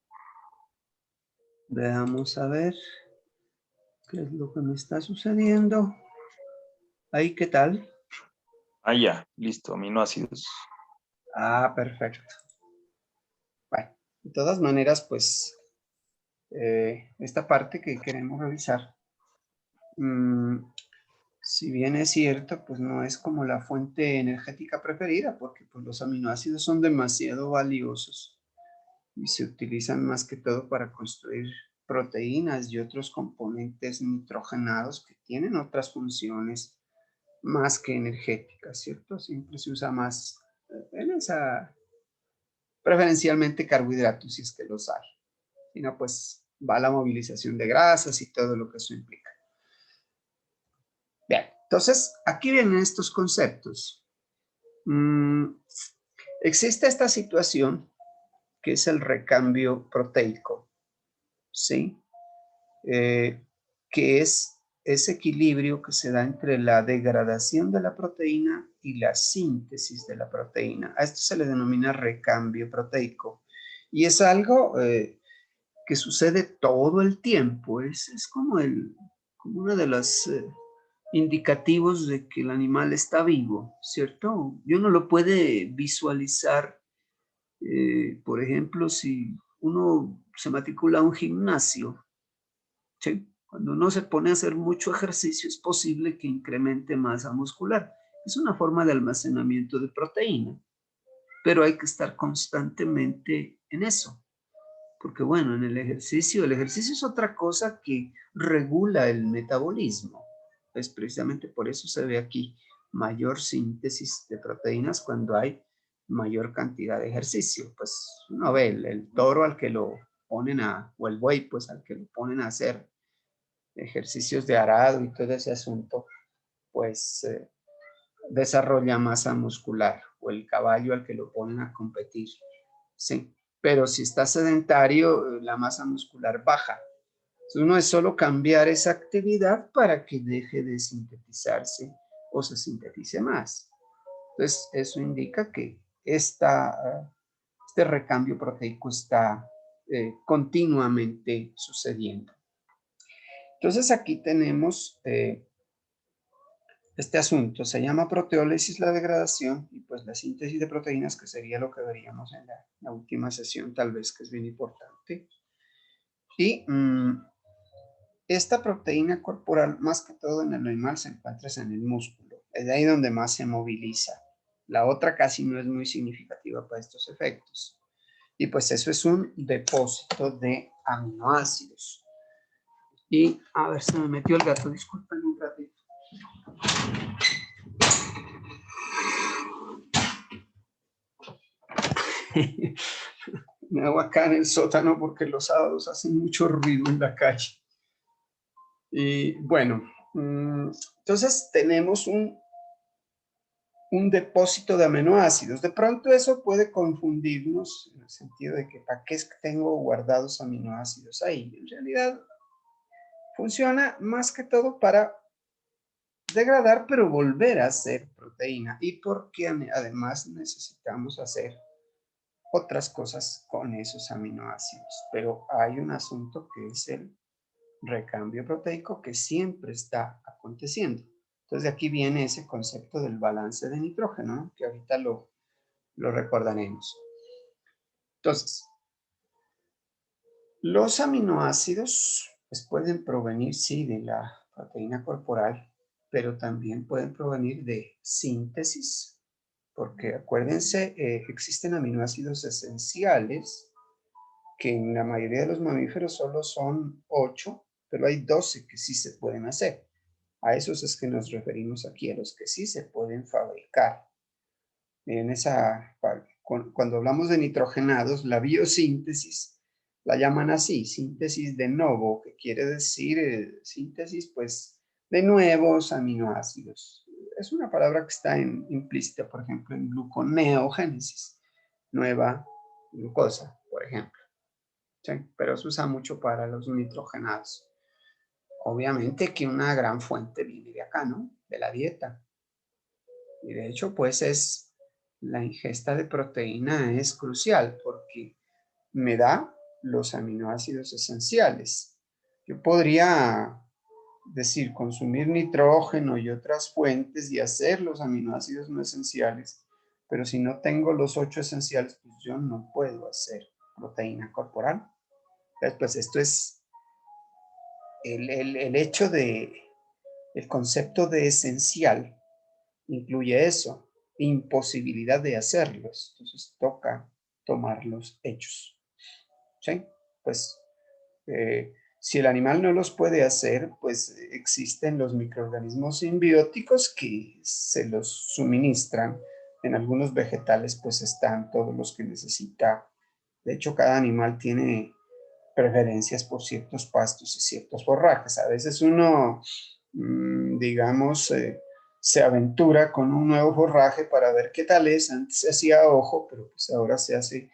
Veamos a ver. Ok, ¿Qué es lo que me está sucediendo? Ahí, ¿qué tal? Ah, ya, listo, aminoácidos. Ah, perfecto. Bueno, de todas maneras, pues, esta parte que queremos revisar, si bien es cierto, pues no es como la fuente energética preferida, porque pues, los aminoácidos son demasiado valiosos y se utilizan más que todo para construir proteínas y otros componentes nitrogenados que tienen otras funciones más que energéticas, ¿cierto? Siempre se usa más en esa, preferencialmente carbohidratos, si es que los hay. Si no, pues va la movilización de grasas y todo lo que eso implica. Bien, entonces aquí vienen estos conceptos. Existe esta situación que es el recambio proteico, ¿sí? Que es ese equilibrio que se da entre la degradación de la proteína y la síntesis de la proteína. A esto se le denomina recambio proteico. Y es algo que sucede todo el tiempo. Es como, como uno de los indicativos de que el animal está vivo, ¿cierto? Y uno lo puede visualizar, por ejemplo, si uno se matricula a un gimnasio, ¿sí? Cuando uno se pone a hacer mucho ejercicio es posible que incremente masa muscular. Es una forma de almacenamiento de proteína, pero hay que estar constantemente en eso. Porque bueno, en el ejercicio es otra cosa que regula el metabolismo. Es precisamente por eso se ve aquí mayor síntesis de proteínas cuando hay mayor cantidad de ejercicio. Pues uno ve el toro al que lo ponen o el buey, pues al que lo ponen a hacer ejercicios de arado y todo ese asunto, pues desarrolla masa muscular, o el caballo al que lo ponen a competir, ¿sí? Pero si está sedentario, la masa muscular baja. Entonces, no es solo cambiar esa actividad para que deje de sintetizarse o se sintetice más. Entonces, eso indica que este recambio proteico está continuamente sucediendo. Entonces, aquí tenemos este asunto. Se llama proteólisis la degradación y pues la síntesis de proteínas, que sería lo que veríamos en la última sesión, tal vez, que es bien importante. Y esta proteína corporal, más que todo en el animal, se encuentra en el músculo. Es de ahí donde más se moviliza. La otra casi no es muy significativa para estos efectos. Y pues eso es un depósito de aminoácidos. Y a ver, se me metió el gato, disculpen un ratito. Me hago acá en el sótano porque los sábados hacen mucho ruido en la calle. Y bueno, entonces tenemos un depósito de aminoácidos. De pronto eso puede confundirnos en el sentido de que ¿para qué es que tengo guardados aminoácidos ahí? En realidad funciona más que todo para degradar, pero volver a ser proteína. Y porque además necesitamos hacer otras cosas con esos aminoácidos. Pero hay un asunto que es el recambio proteico que siempre está aconteciendo. Entonces de aquí viene ese concepto del balance de nitrógeno, ¿no? Que ahorita lo recordaremos. Entonces, los aminoácidos pues pueden provenir, sí, de la proteína corporal, pero también pueden provenir de síntesis, porque acuérdense, existen aminoácidos esenciales que en la mayoría de los mamíferos solo son 8, pero hay 12 que sí se pueden hacer. A esos es que nos referimos aquí, a los que sí se pueden fabricar. En esa, cuando hablamos de nitrogenados, la biosíntesis la llaman así, síntesis de novo, que quiere decir síntesis pues de nuevos aminoácidos. Es una palabra que está implícita, por ejemplo, en gluconeogénesis, nueva glucosa, por ejemplo. ¿Sí? Pero se usa mucho para los nitrogenados. Obviamente que una gran fuente viene de acá, ¿no? De la dieta. Y de hecho, pues la ingesta de proteína es crucial porque me da los aminoácidos esenciales. Yo podría Es decir, consumir nitrógeno y otras fuentes y hacer los aminoácidos no esenciales. Pero si no tengo los 8 esenciales, pues yo no puedo hacer proteína corporal. Entonces, pues esto es el hecho de, el concepto de esencial incluye eso, imposibilidad de hacerlos. Entonces toca tomar los hechos. ¿Sí? Pues si el animal no los puede hacer, pues existen los microorganismos simbióticos que se los suministran. En algunos vegetales pues están todos los que necesita. De hecho, cada animal tiene preferencias por ciertos pastos y ciertos forrajes. A veces uno, digamos, se aventura con un nuevo forraje para ver qué tal es. Antes se hacía ojo, pero pues ahora se hace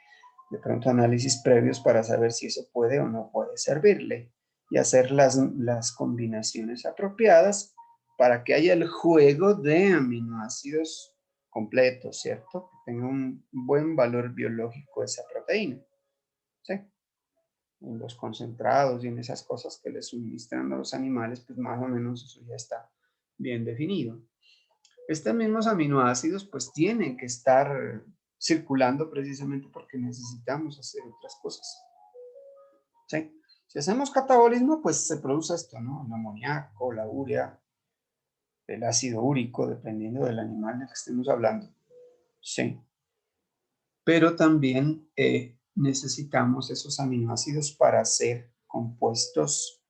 de pronto análisis previos para saber si eso puede o no puede servirle y hacer las combinaciones apropiadas para que haya el juego de aminoácidos completos, ¿cierto? Que tenga un buen valor biológico esa proteína, ¿sí? En los concentrados y en esas cosas que le suministran a los animales, pues más o menos eso ya está bien definido. Estos mismos aminoácidos pues tienen que estar circulando precisamente porque necesitamos hacer otras cosas. ¿Sí? Si hacemos catabolismo, pues se produce esto, ¿no? El amoníaco, la urea, el ácido úrico, dependiendo del animal del que estemos hablando. Sí. Pero también necesitamos esos aminoácidos para hacer compuestos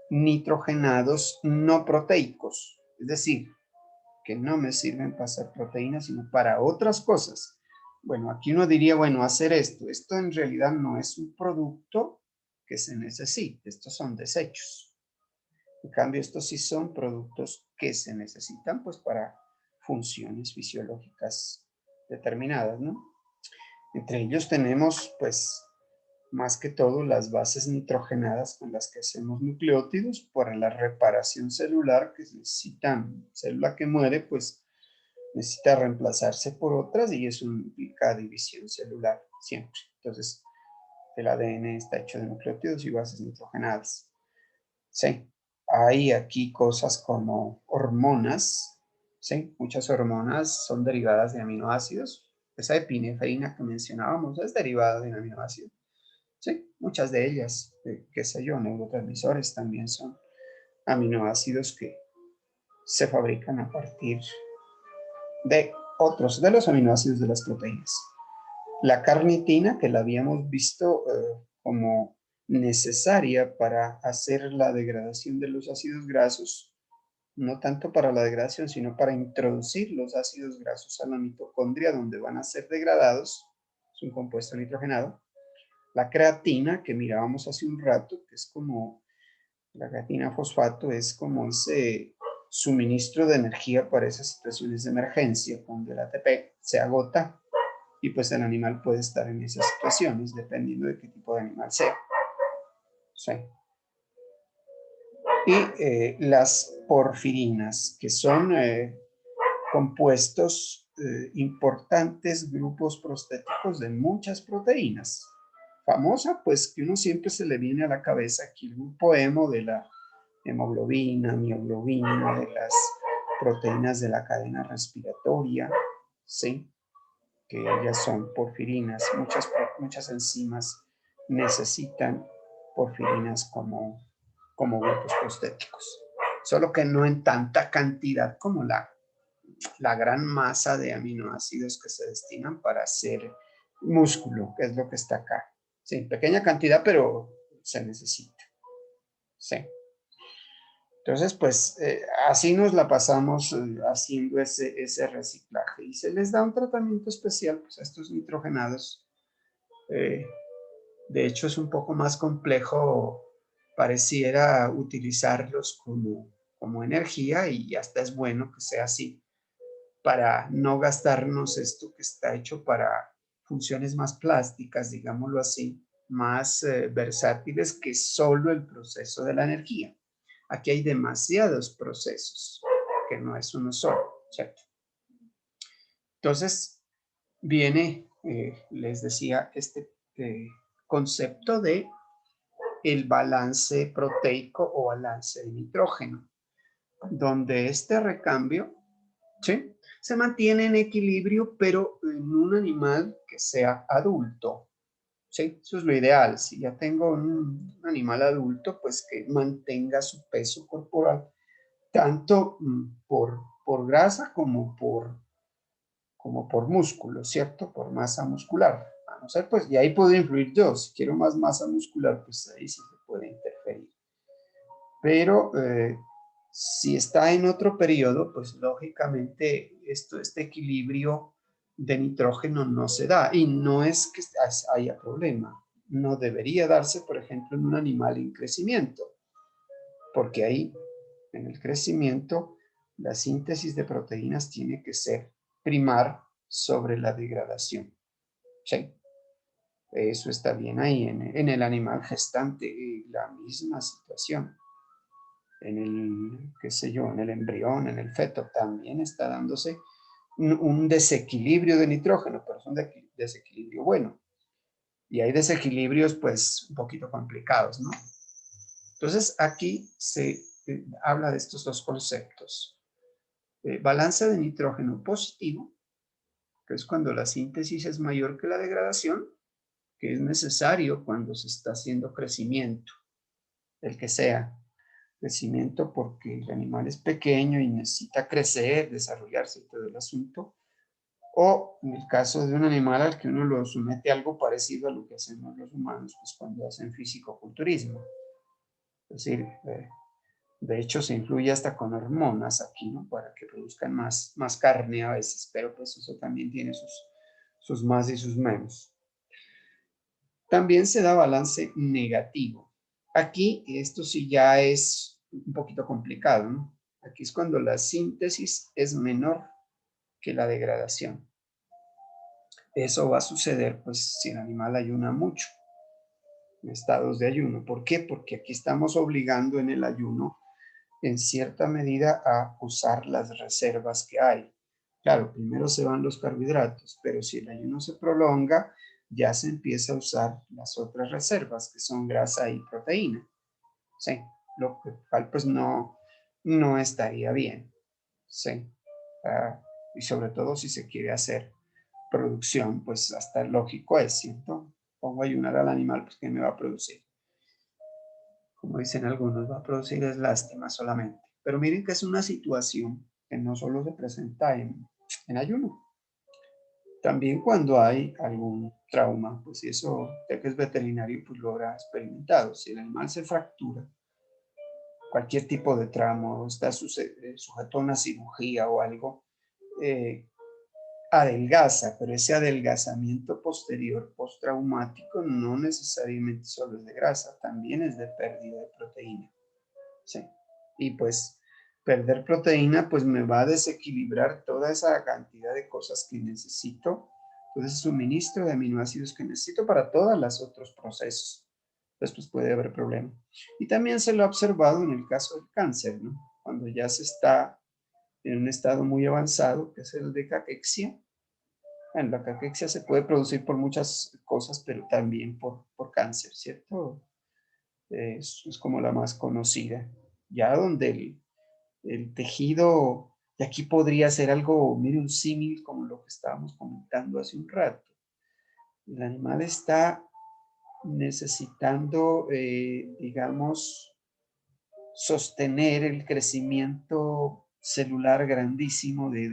nitrogenados no proteicos. Es decir, que no me sirven para hacer proteínas, sino para otras cosas. Bueno, aquí uno diría, bueno, hacer esto en realidad no es un producto que se necesite, estos son desechos. En cambio, estos sí son productos que se necesitan pues para funciones fisiológicas determinadas, ¿no? Entre ellos tenemos pues más que todo las bases nitrogenadas con las que hacemos nucleótidos para la reparación celular que necesitan. Célula que muere pues necesita reemplazarse por otras y eso implica división celular siempre. Entonces el ADN está hecho de nucleótidos y bases nitrogenadas. Sí, hay aquí cosas como hormonas, sí, muchas hormonas son derivadas de aminoácidos. Esa epinefrina que mencionábamos es derivada de un aminoácido. Sí, muchas de ellas, qué sé yo, neurotransmisores también son aminoácidos que se fabrican a partir de otros, de los aminoácidos de las proteínas. La carnitina, que la habíamos visto como necesaria para hacer la degradación de los ácidos grasos, no tanto para la degradación, sino para introducir los ácidos grasos a la mitocondria donde van a ser degradados, es un compuesto nitrogenado. La creatina, que mirábamos hace un rato, que es como la creatina fosfato, es como ese suministro de energía para esas situaciones de emergencia, cuando el ATP se agota y pues el animal puede estar en esas situaciones, dependiendo de qué tipo de animal sea. Sí. Y las porfirinas, que son compuestos importantes, grupos prostéticos de muchas proteínas. Famosa, pues que uno siempre se le viene a la cabeza aquí el grupo hemo de la hemoglobina, mioglobina, de las proteínas de la cadena respiratoria, ¿sí? Que ellas son porfirinas. Muchas enzimas necesitan porfirinas como grupos prostéticos. Solo que no en tanta cantidad como la gran masa de aminoácidos que se destinan para hacer músculo, que es lo que está acá. Sí, pequeña cantidad, pero se necesita. Sí. Entonces, pues así nos la pasamos haciendo ese reciclaje y se les da un tratamiento especial pues, a estos nitrogenados. De hecho, es un poco más complejo, pareciera utilizarlos como energía y hasta es bueno que sea así para no gastarnos esto que está hecho para funciones más plásticas, digámoslo así, más versátiles que solo el proceso de la energía. Aquí hay demasiados procesos, que no es uno solo, ¿cierto? Entonces, viene, les decía, este concepto de el balance proteico o balance de nitrógeno, donde este recambio, ¿sí?, se mantiene en equilibrio, pero en un animal que sea adulto. Sí, eso es lo ideal. Si ya tengo un animal adulto, pues que mantenga su peso corporal, tanto por grasa como por músculo, ¿cierto? Por masa muscular. A no ser, pues, y ahí puedo influir yo. Si quiero más masa muscular, pues ahí sí se puede interferir. Pero si está en otro periodo, pues lógicamente este equilibrio de nitrógeno no se da. Y no es que haya problema. No debería darse, por ejemplo, en un animal en crecimiento, porque ahí, en el crecimiento, la síntesis de proteínas tiene que ser primar sobre la degradación. ¿Sí? Eso está bien ahí. En el animal gestante, la misma situación. En el, qué sé yo, en el embrión, en el feto, también está dándose un desequilibrio de nitrógeno, pero es un desequilibrio bueno. Y hay desequilibrios, pues, un poquito complicados, ¿no? Entonces, aquí se habla de estos dos conceptos. Balance de nitrógeno positivo, que es cuando la síntesis es mayor que la degradación, que es necesario cuando se está haciendo crecimiento, el que sea. Crecimiento porque el animal es pequeño y necesita crecer, desarrollarse y todo el asunto. O en el caso de un animal al que uno lo somete a algo parecido a lo que hacemos los humanos, pues cuando hacen fisicoculturismo. Es decir, de hecho se influye hasta con hormonas aquí, ¿no? Para que produzcan más carne a veces, pero pues eso también tiene sus más y sus menos. También se da balance negativo. Aquí esto sí ya es un poquito complicado, ¿no? Aquí es cuando la síntesis es menor que la degradación. Eso va a suceder, pues, si el animal ayuna mucho, en estados de ayuno. ¿Por qué? Porque aquí estamos obligando en el ayuno, en cierta medida, a usar las reservas que hay. Claro, primero se van los carbohidratos, pero si el ayuno se prolonga, ya se empieza a usar las otras reservas, que son grasa y proteína. Sí, lo cual pues no estaría bien. Sí. Y sobre todo si se quiere hacer producción, pues hasta lógico es, ¿cierto? Pongo a ayunar al animal, pues ¿qué me va a producir? Como dicen algunos, va a producir es lástima solamente. Pero miren que es una situación que no solo se presenta en ayuno. También cuando hay algún trauma, pues si eso, ya que es veterinario, pues lo habrá experimentado. Si el animal se fractura, cualquier tipo de trauma, o está sujeto a una cirugía o algo, adelgaza, pero ese adelgazamiento posterior, postraumático, no necesariamente solo es de grasa, también es de pérdida de proteína. ¿Sí? Y pues perder proteína pues me va a desequilibrar toda esa cantidad de cosas que necesito, todo ese suministro de aminoácidos que necesito para todos los otros procesos. Entonces pues puede haber problema. Y también se lo ha observado en el caso del cáncer, ¿no? Cuando ya se está en un estado muy avanzado, que es el de caquexia. En la caquexia se puede producir por muchas cosas, pero también por cáncer, ¿cierto? Es como la más conocida. Ya donde el tejido, y aquí podría ser algo, mire, un símil como lo que estábamos comentando hace un rato. El animal está necesitando, digamos, sostener el crecimiento celular grandísimo de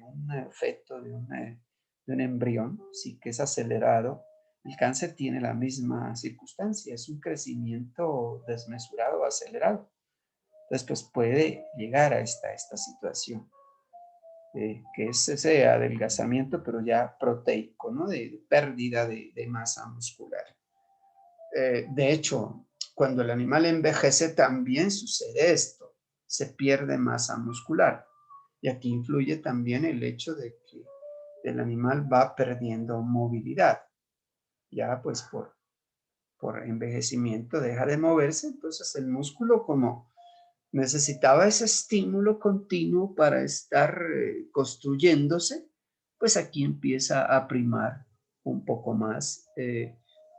un feto, de un embrión, sí que es acelerado. El cáncer tiene la misma circunstancia, es un crecimiento desmesurado, acelerado. Entonces, pues puede llegar a esta situación, que es ese adelgazamiento, pero ya proteico, ¿no? De pérdida de masa muscular. De hecho, cuando el animal envejece también sucede esto, se pierde masa muscular. Y aquí influye también el hecho de que el animal va perdiendo movilidad. Ya pues por envejecimiento deja de moverse, entonces el músculo como necesitaba ese estímulo continuo para estar construyéndose, pues aquí empieza a primar un poco más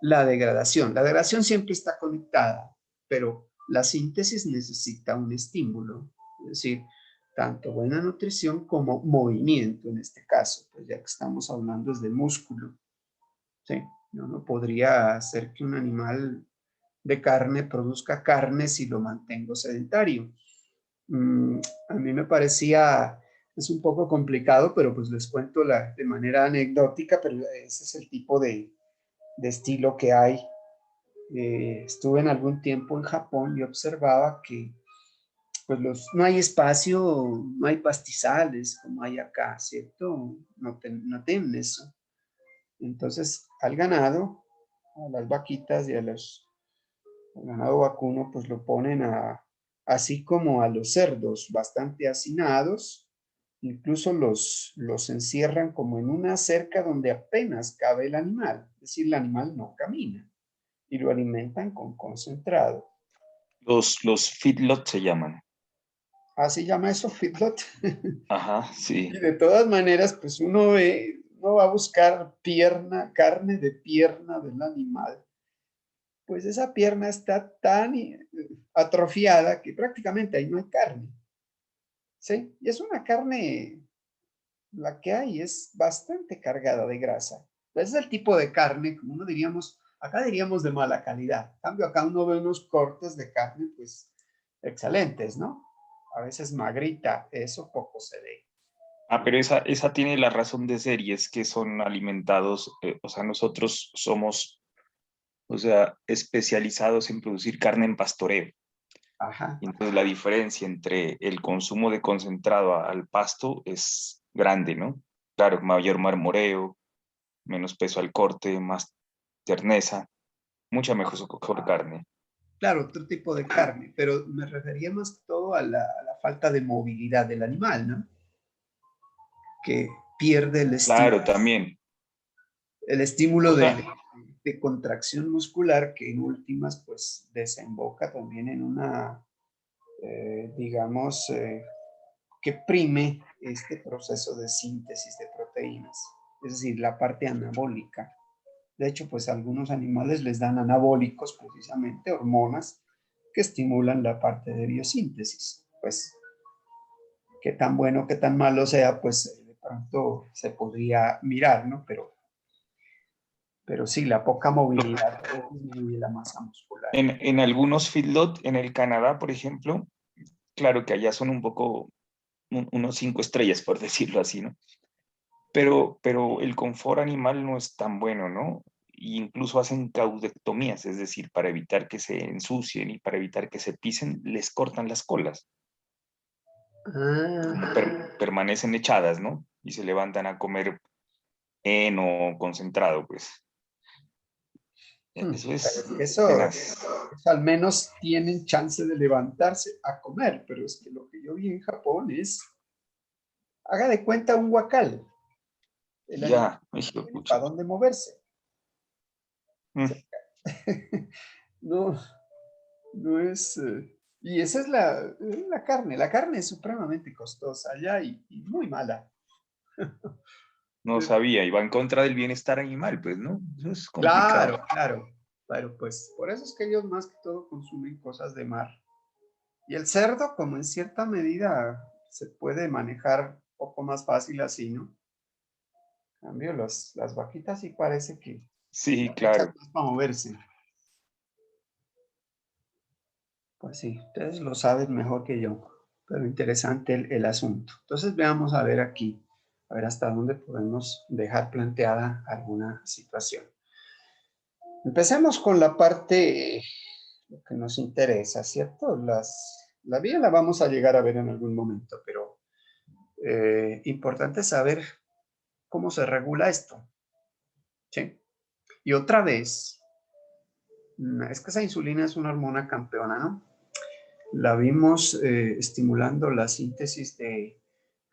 la degradación. La degradación siempre está conectada, pero la síntesis necesita un estímulo, es decir, tanto buena nutrición como movimiento en este caso, pues ya que estamos hablando es de músculo. Sí, yo no podría hacer que un animal de carne produzca carne si lo mantengo sedentario. A mí me parecía, es un poco complicado, pero pues les cuento de manera anecdótica, pero ese es el tipo de estilo que hay. Estuve en algún tiempo en Japón y observaba que pues no hay espacio, no hay pastizales como hay acá, ¿cierto? No tienen eso. Entonces, al ganado, a las vaquitas y al ganado vacuno, pues lo ponen así como a los cerdos, bastante hacinados, incluso los encierran como en una cerca donde apenas cabe el animal, es decir, el animal no camina y lo alimentan con concentrado. Los feedlot se llaman. Así llama eso feedlot. Ajá, Y sí. de todas maneras, pues uno va a buscar carne de pierna del animal. Pues esa pierna está tan atrofiada que prácticamente ahí no hay carne. ¿Sí? Y es una carne, la que hay es bastante cargada de grasa. Ese es el tipo de carne, como uno diríamos, acá diríamos de mala calidad. En cambio, acá uno ve unos cortes de carne, pues, excelentes, ¿no? A veces magrita, eso poco se ve. Ah, pero esa tiene la razón de ser y es que son alimentados, o sea, nosotros somos, o sea, especializados en producir carne en pastoreo. Ajá. Y entonces la diferencia entre el consumo de concentrado al pasto es grande, ¿no? Claro, mayor marmoreo, menos peso al corte, más terneza, mucha mejor carne. Claro, otro tipo de carne, pero me refería más que todo a la falta de movilidad del animal, ¿no? Que pierde Claro, también. el estímulo O sea, de contracción muscular que en últimas pues desemboca también en una, digamos, que prime este proceso de síntesis de proteínas, es decir, la parte anabólica. De hecho, pues a algunos animales les dan anabólicos, precisamente hormonas que estimulan la parte de biosíntesis. Pues qué tan bueno, qué tan malo sea, pues de pronto se podría mirar, ¿no? Pero sí, la poca movilidad disminuye la masa muscular. en algunos feedlot, en el Canadá, por ejemplo, claro que allá son un poco, unos 5 estrellas, por decirlo así, ¿no? Pero el confort animal no es tan bueno, ¿no? Y incluso hacen caudectomías, es decir, para evitar que se ensucien y para evitar que se pisen, les cortan las colas, como Ah, permanecen echadas, ¿no? Y se levantan a comer heno concentrado, pues. Eso pero es es que eso tenaz. al menos tienen chance de levantarse a comer, pero es que lo que yo vi en Japón es, haga de cuenta un huacal, el animal Ya, hijo no de tiene pucha. para dónde moverse. Mm. No, no es... y esa es la carne es supremamente costosa allá y muy mala. No sabía, y va en contra del bienestar animal, pues, ¿no? Eso es complicado. Claro, claro, pero pues por eso es que ellos más que todo consumen cosas de mar. Y el cerdo, como en cierta medida se puede manejar un poco más fácil así, ¿no? En cambio, las vaquitas sí parece que Sí, echan claro. más para moverse. Pues sí, ustedes lo saben mejor que yo, pero interesante el asunto. Entonces veamos a ver aquí, a ver hasta dónde podemos dejar planteada alguna situación. Empecemos con la parte, lo que nos interesa, ¿cierto? La vida la vamos a llegar a ver en algún momento, pero importante saber cómo se regula esto, ¿sí? Y otra vez, es que esa insulina es una hormona campeona, ¿no? La vimos estimulando la síntesis de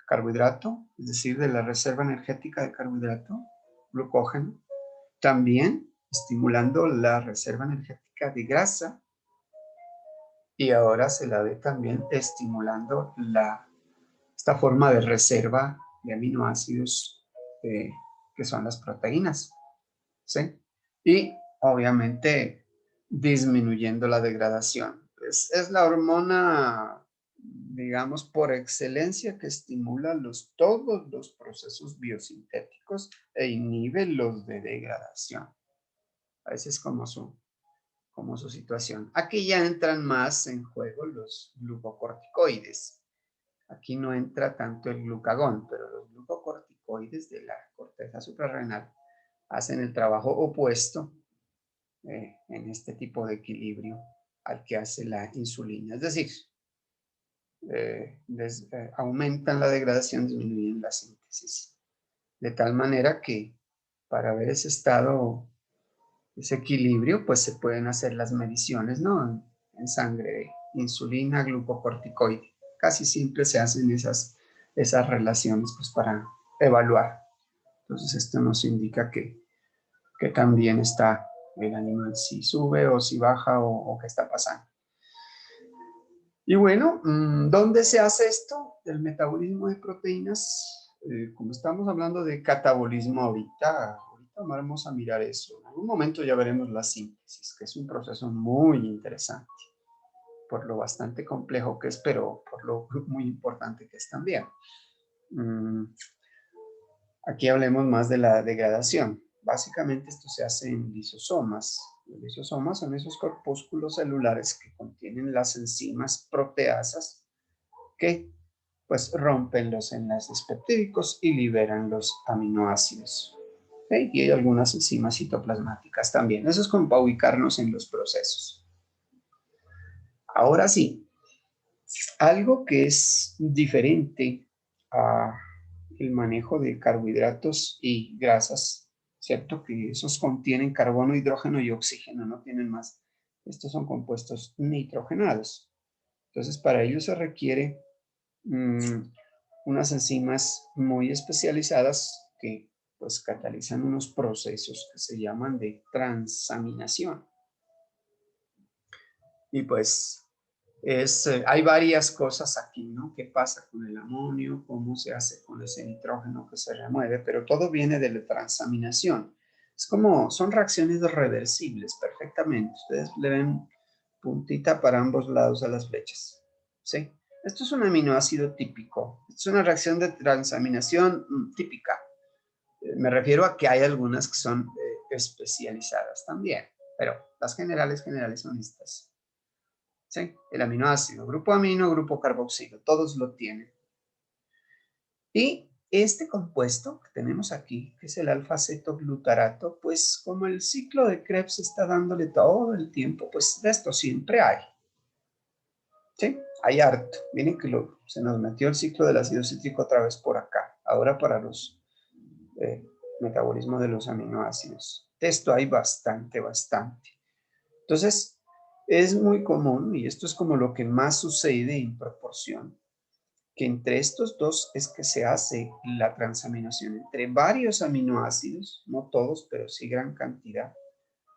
carbohidrato, es decir, de la reserva energética de carbohidrato, glucógeno. También estimulando la reserva energética de grasa y ahora se la ve también estimulando esta forma de reserva de aminoácidos que son las proteínas. ¿Sí? Y obviamente disminuyendo la degradación. Es la hormona, digamos, por excelencia que estimula todos los procesos biosintéticos e inhibe los de degradación. A veces como su situación. Aquí ya entran más en juego los glucocorticoides. Aquí no entra tanto el glucagón, pero los glucocorticoides de la corteza suprarrenal hacen el trabajo opuesto en este tipo de equilibrio al que hace la insulina. Es decir, aumentan la degradación, disminuyen la síntesis. De tal manera que para ver ese estado, ese equilibrio, pues se pueden hacer las mediciones, ¿no? En sangre, insulina, glucocorticoide. Casi siempre se hacen esas relaciones pues para evaluar. Entonces esto nos indica que también está el animal, si sube o si baja o qué está pasando. Y bueno, ¿dónde se hace esto? El metabolismo de proteínas, como estamos hablando de catabolismo ahorita vamos a mirar eso. En algún momento ya veremos la síntesis, que es un proceso muy interesante, por lo bastante complejo que es, pero por lo muy importante que es también. Aquí hablemos más de la degradación. Básicamente esto se hace en lisosomas. Los lisosomas son esos corpúsculos celulares que contienen las enzimas proteasas que pues rompen los enlaces peptídicos y liberan los aminoácidos. ¿Okay? Y hay algunas enzimas citoplasmáticas también. Eso es como para ubicarnos en los procesos. Ahora sí, algo que es diferente a el manejo de carbohidratos y grasas, ¿cierto? Que esos contienen carbono, hidrógeno y oxígeno, no tienen más. Estos son compuestos nitrogenados. Entonces, para ello se requiere unas enzimas muy especializadas que pues catalizan unos procesos que se llaman de transaminación. Y pues hay varias cosas aquí, ¿no? ¿Qué pasa con el amonio? ¿Cómo se hace con ese nitrógeno que se remueve? Pero todo viene de la transaminación. Es como, son reacciones reversibles perfectamente. Ustedes le ven puntita para ambos lados a las flechas, ¿sí? Esto es un aminoácido típico. Es una reacción de transaminación típica. Me refiero a que hay algunas que son especializadas también, pero las generales son estas. ¿Sí? El aminoácido, grupo amino, grupo carboxilo, todos lo tienen. Y este compuesto que tenemos aquí, que es el alfa-cetoglutarato, pues como el ciclo de Krebs está dándole todo el tiempo, pues de esto siempre hay. ¿Sí? Hay harto. Miren que se nos metió el ciclo del ácido cítrico otra vez por acá. Ahora para los metabolismos de los aminoácidos. De esto hay bastante. Entonces, es muy común, y esto es como lo que más sucede en proporción, que entre estos dos es que se hace la transaminación entre varios aminoácidos, no todos, pero sí gran cantidad.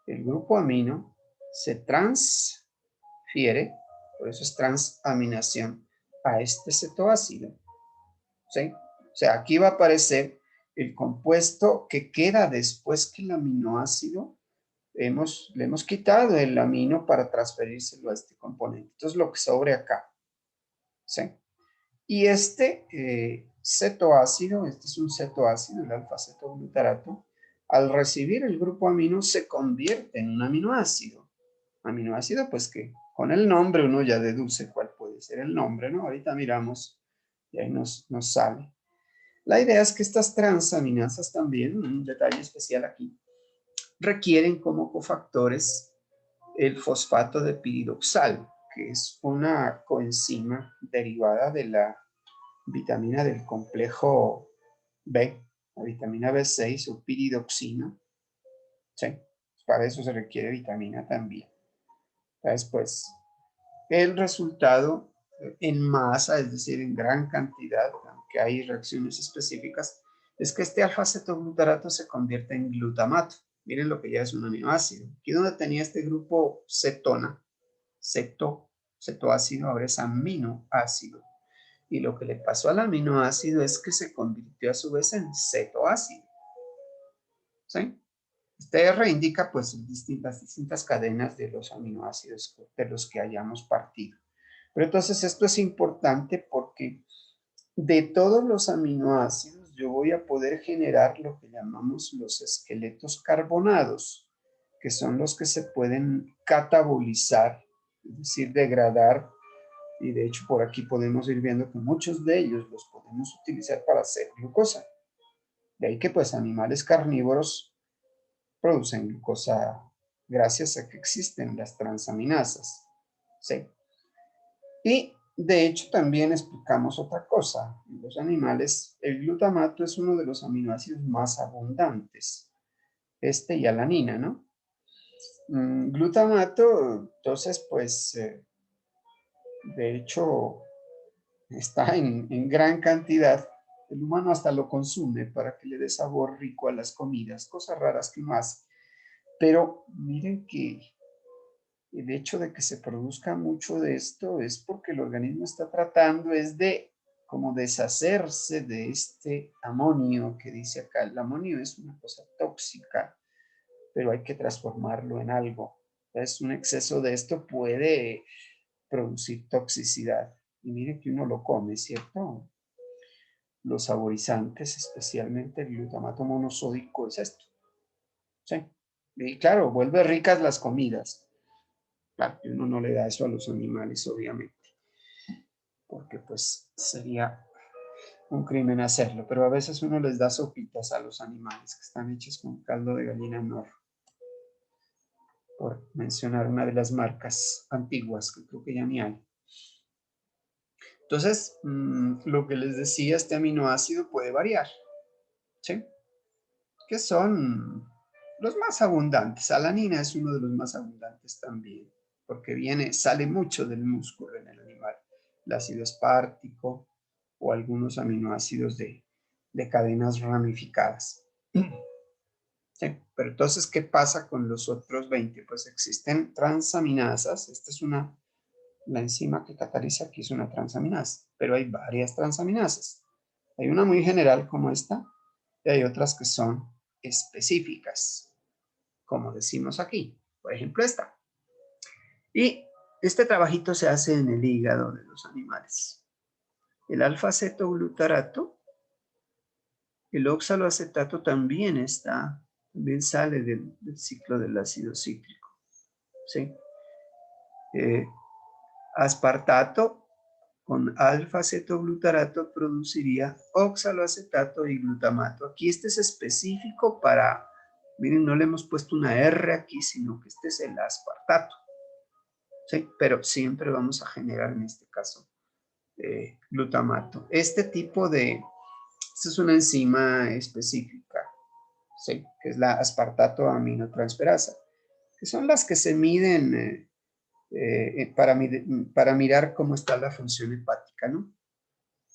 El grupo amino se transfiere, por eso es transaminación, a este cetoácido. ¿Sí? O sea, aquí va a aparecer el compuesto que queda después que el aminoácido le hemos quitado el amino para transferírselo a este componente. Entonces, lo que sobre acá. ¿Sí? Y este cetoácido, este es un cetoácido, el alfa-cetoglutarato, al recibir el grupo amino se convierte en un aminoácido. Aminoácido, pues que con el nombre uno ya deduce cuál puede ser el nombre, ¿no? Ahorita miramos y ahí nos sale. La idea es que estas transaminasas también, un detalle especial aquí, requieren como cofactores el fosfato de piridoxal, que es una coenzima derivada de la vitamina del complejo B, la vitamina B6 o piridoxina. Sí, para eso se requiere vitamina también. Después, el resultado en masa, es decir, en gran cantidad, aunque hay reacciones específicas, es que este alfa-cetoglutarato se convierte en glutamato. Miren lo que ya es un aminoácido. Aquí donde tenía este grupo cetona, cetoácido, ahora es aminoácido. Y lo que le pasó al aminoácido es que se convirtió a su vez en cetoácido. ¿Sí? Este R indica pues las distintas cadenas de los aminoácidos de los que hayamos partido. Pero entonces esto es importante porque de todos los aminoácidos yo voy a poder generar lo que llamamos los esqueletos carbonados, que son los que se pueden catabolizar, es decir, degradar. Y de hecho por aquí podemos ir viendo que muchos de ellos los podemos utilizar para hacer glucosa. De ahí que pues animales carnívoros producen glucosa gracias a que existen las transaminasas. ¿Sí? Y de hecho también explicamos otra cosa. En los animales el glutamato es uno de los aminoácidos más abundantes. Este y alanina, ¿no? Glutamato, entonces pues de hecho está en gran cantidad. El humano hasta lo consume para que le dé sabor rico a las comidas, cosas raras que uno hace. Pero miren que el hecho de que se produzca mucho de esto es porque el organismo está tratando es de como deshacerse de este amonio que dice acá. El amonio es una cosa tóxica, pero hay que transformarlo en algo. Entonces, un exceso de esto puede producir toxicidad. Y miren que uno lo come, ¿cierto? Los saborizantes, especialmente el glutamato monosódico, es esto. ¿Sí? Y claro, vuelve ricas las comidas. Claro, uno no le da eso a los animales, obviamente, porque pues sería un crimen hacerlo, pero a veces uno les da sopitas a los animales que están hechas con caldo de gallina Nor, por mencionar una de las marcas antiguas que creo que ya ni hay. Entonces, lo que les decía, este aminoácido puede variar, ¿sí? Que son los más abundantes. Alanina es uno de los más abundantes también, porque sale mucho del músculo en el animal. El ácido espártico o algunos aminoácidos de cadenas ramificadas. Sí, pero entonces, ¿qué pasa con los otros 20? Pues existen transaminasas. Esta es la enzima que cataliza aquí es una transaminasa, pero hay varias transaminasas. Hay una muy general como esta y hay otras que son específicas, como decimos aquí. Por ejemplo, esta. Y este trabajito se hace en el hígado de los animales. El alfa-cetoglutarato, el oxaloacetato también sale del ciclo del ácido cítrico. ¿Sí? Aspartato con alfa-cetoglutarato produciría oxaloacetato y glutamato. Aquí este es específico para, miren, no le hemos puesto una R aquí, sino que este es el aspartato. ¿Sí? Pero siempre vamos a generar en este caso glutamato. Esta es una enzima específica, ¿sí? Que es la aspartato aminotransferasa, que son las que se miden para mirar cómo está la función hepática, ¿no?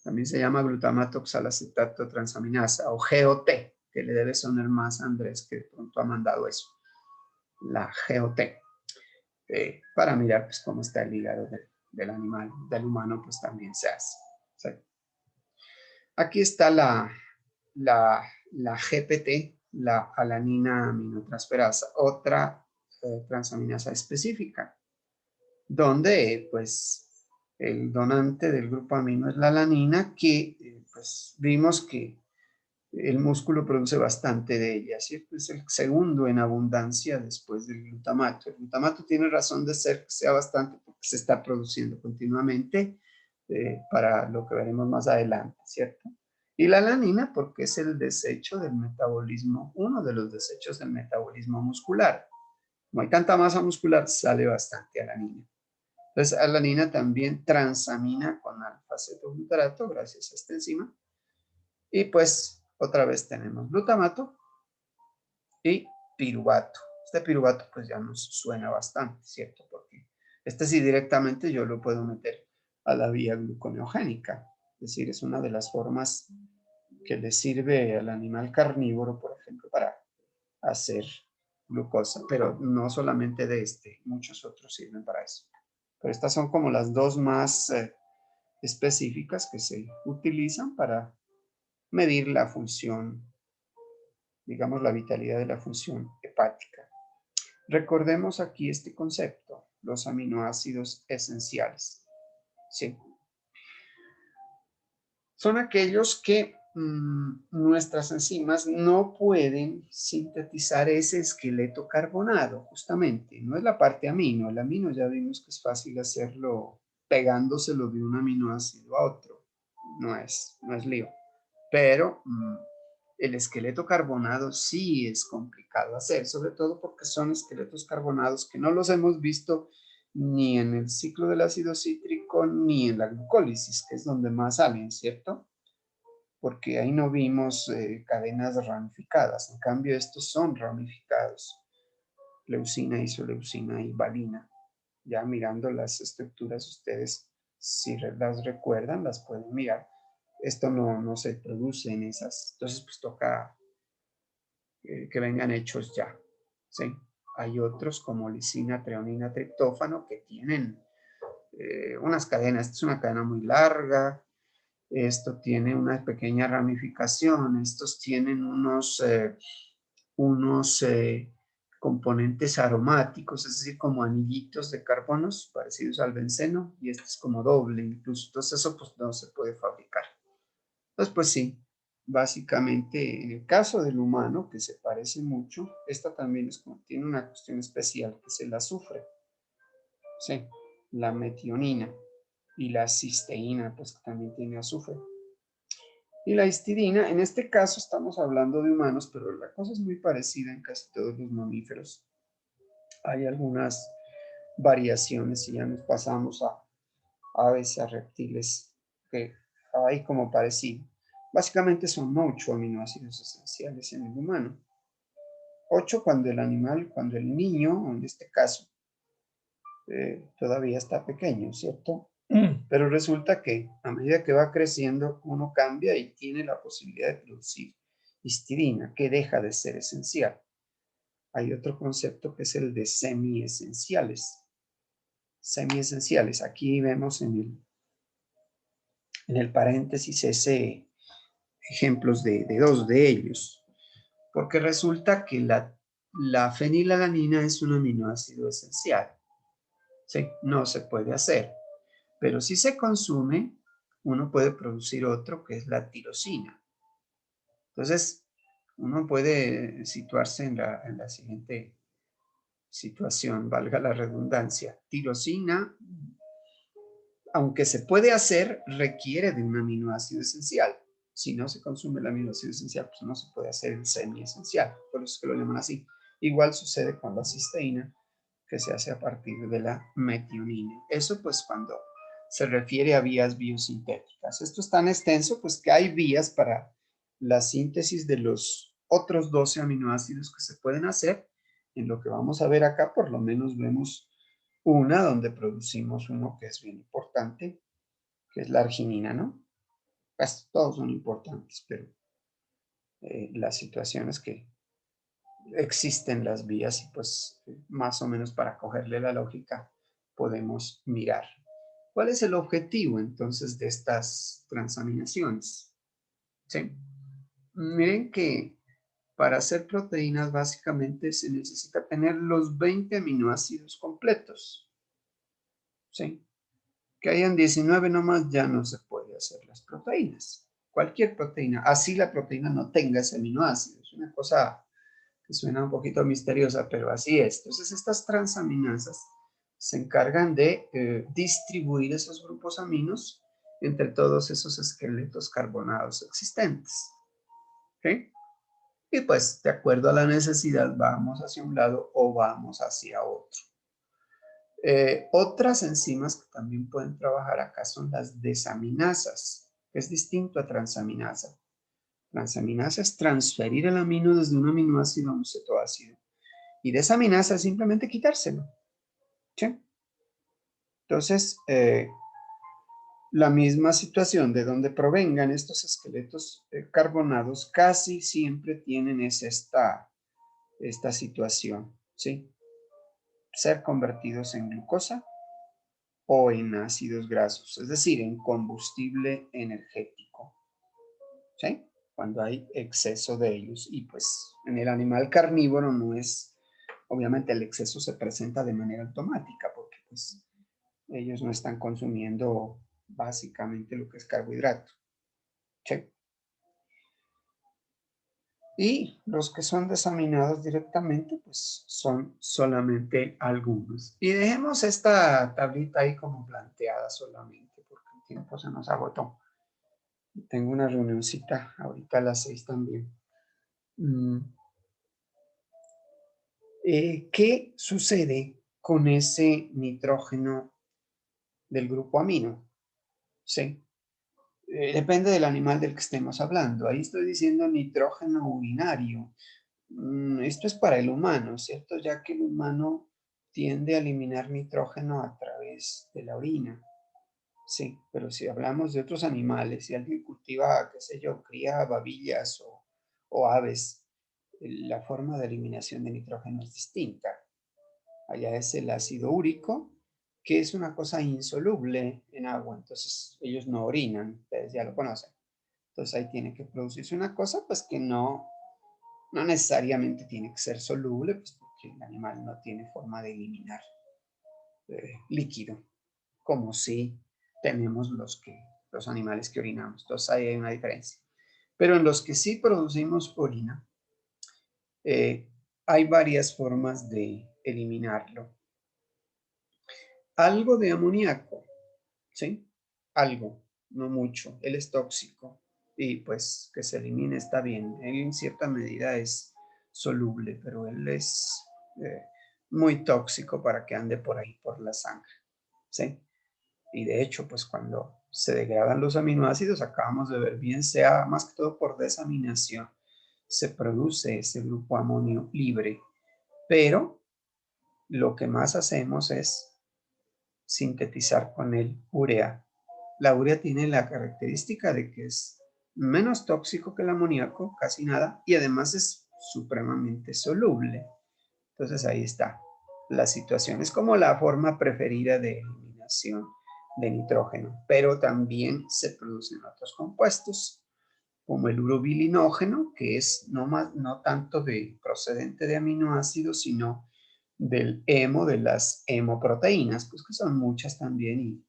También se llama glutamato oxalacetato transaminasa o GOT, que le debe sonar más a Andrés, que de pronto ha mandado eso, la GOT, para mirar pues, cómo está el hígado del animal, del humano, pues también se hace. ¿Sí? Aquí está la GPT, la alanina aminotransferasa, otra transaminasa específica, donde pues el donante del grupo amino es la alanina, que pues vimos que el músculo produce bastante de ella, ¿cierto? Es el segundo en abundancia después del glutamato. El glutamato tiene razón de ser que sea bastante porque se está produciendo continuamente para lo que veremos más adelante, ¿cierto? Y la alanina porque es el desecho del metabolismo, uno de los desechos del metabolismo muscular. Como hay tanta masa muscular, sale bastante alanina. Entonces, alanina también transamina con alfa-cetoglutarato gracias a esta enzima. Y pues otra vez tenemos glutamato y piruvato. Este piruvato pues ya nos suena bastante, ¿cierto? Porque este sí directamente yo lo puedo meter a la vía gluconeogénica. Es decir, es una de las formas que le sirve al animal carnívoro, por ejemplo, para hacer glucosa. Pero no solamente de muchos otros sirven para eso. Pero estas son como las dos más específicas que se utilizan para medir la función digamos, la vitalidad de la función hepática. Recordemos aquí este concepto, los aminoácidos esenciales. ¿Sí? Son aquellos que nuestras enzimas no pueden sintetizar ese esqueleto carbonado, justamente. No es la parte amino. El amino ya vimos que es fácil hacerlo pegándoselo de un aminoácido a otro. No es lío. Pero el esqueleto carbonado sí es complicado hacer, sobre todo porque son esqueletos carbonados que no los hemos visto ni en el ciclo del ácido cítrico ni en la glucólisis, que es donde más salen, ¿cierto? Porque ahí no vimos cadenas ramificadas, en cambio estos son ramificados, leucina, isoleucina y valina. Ya mirando las estructuras, ustedes, si las recuerdan, las pueden mirar. Esto no se produce en esas, entonces pues toca que vengan hechos ya, ¿sí? Hay otros como lisina, treonina, triptófano que tienen unas cadenas. Esta es una cadena muy larga, esto tiene una pequeña ramificación, estos tienen unos componentes aromáticos, es decir, como anillitos de carbonos parecidos al benceno, y este es como doble incluso, entonces eso pues no se puede fabricar. Entonces pues sí, básicamente en el caso del humano, que se parece mucho, esta también es como, tiene una cuestión especial, que es el azufre, sí, la metionina y la cisteína, pues que también tiene azufre. Y la histidina, en este caso estamos hablando de humanos, pero la cosa es muy parecida en casi todos los mamíferos. Hay algunas variaciones y ya nos pasamos a aves, a reptiles, que hay como parecido. Básicamente son 8 aminoácidos esenciales en el humano. 8 cuando el animal, cuando el niño, en este caso, todavía está pequeño, ¿cierto? Pero resulta que a medida que va creciendo, uno cambia y tiene la posibilidad de producir histidina, que deja de ser esencial. Hay otro concepto que es el de semiesenciales. Semiesenciales. Aquí vemos en el paréntesis ese ejemplos de dos de ellos. Porque resulta que la fenilalanina es un aminoácido esencial. ¿Sí? No se puede hacer. Pero si se consume, uno puede producir otro que es la tirosina. Entonces, uno puede situarse en la siguiente situación, valga la redundancia. Tirosina, aunque se puede hacer, requiere de un aminoácido esencial. Si no se consume el aminoácido esencial, pues no se puede hacer el semiesencial. Por eso es que lo llaman así. Igual sucede con la cisteína, que se hace a partir de la metionina. Eso pues cuando se refiere a vías biosintéticas. Esto es tan extenso pues que hay vías para la síntesis de los otros 12 aminoácidos que se pueden hacer. En lo que vamos a ver acá, por lo menos vemos una donde producimos uno que es bien importante, que es la arginina, ¿no? Pues todos son importantes, pero la situación es que existen las vías y pues más o menos para cogerle la lógica podemos mirar. ¿Cuál es el objetivo entonces de estas transaminaciones? ¿Sí? Miren que para hacer proteínas básicamente se necesita tener los 20 aminoácidos completos. ¿Sí? Que hayan 19 nomás ya no se puede hacer las proteínas. Cualquier proteína, así la proteína no tenga ese aminoácido. Es una cosa que suena un poquito misteriosa, pero así es. Entonces, estas transaminasas se encargan de distribuir esos grupos aminos entre todos esos esqueletos carbonados existentes. ¿Okay? Y pues, de acuerdo a la necesidad, vamos hacia un lado o vamos hacia otro. Otras enzimas que también pueden trabajar acá son las desaminasas, que es distinto a transaminasa. Transaminasa es transferir el amino desde un aminoácido a un cetoácido. Y desaminasa es simplemente quitárselo. ¿Sí? Entonces, la misma situación de donde provengan estos esqueletos carbonados casi siempre tienen esta situación. ¿Sí? Ser convertidos en glucosa o en ácidos grasos, es decir, en combustible energético. ¿Sí? cuando hay exceso de ellos. Y pues en el animal carnívoro no es, obviamente el exceso se presenta de manera automática, porque pues ellos no están consumiendo básicamente lo que es carbohidrato. ¿Sí? Y los que son desaminados directamente, pues son solamente algunos. Y dejemos esta tablita ahí como planteada solamente, porque el tiempo se nos agotó. Tengo una reunioncita ahorita a las 6 también. ¿Qué sucede con ese nitrógeno del grupo amino? Sí. Depende del animal del que estemos hablando. Ahí estoy diciendo nitrógeno urinario. Esto es para el humano, ¿cierto? Ya que el humano tiende a eliminar nitrógeno a través de la orina. Sí, pero si hablamos de otros animales, si alguien cultiva, qué sé yo, cría babillas o aves, la forma de eliminación de nitrógeno es distinta. Allá es el ácido úrico, que es una cosa insoluble en agua, entonces ellos no orinan, ustedes ya lo conocen. Entonces ahí tiene que producirse una cosa, pues que no necesariamente tiene que ser soluble, pues porque el animal no tiene forma de eliminar líquido, como si tenemos los animales que orinamos. Entonces ahí hay una diferencia. Pero en los que sí producimos orina, hay varias formas de eliminarlo. Algo de amoníaco, ¿sí? Algo, no mucho. Él es tóxico y pues que se elimine está bien. Él en cierta medida es soluble, pero él es muy tóxico para que ande por ahí, por la sangre, ¿sí? Y de hecho, pues cuando se degradan los aminoácidos, acabamos de ver, bien sea más que todo por desaminación, se produce ese grupo amonio libre, pero lo que más hacemos es sintetizar con el urea. La urea tiene la característica de que es menos tóxico que el amoníaco, casi nada, y además es supremamente soluble. Entonces ahí está la situación. Es como la forma preferida de eliminación de nitrógeno, pero también se producen otros compuestos, como el urobilinógeno, que es no tanto procedente de aminoácidos, sino del hemo, de las hemoproteínas, pues que son muchas también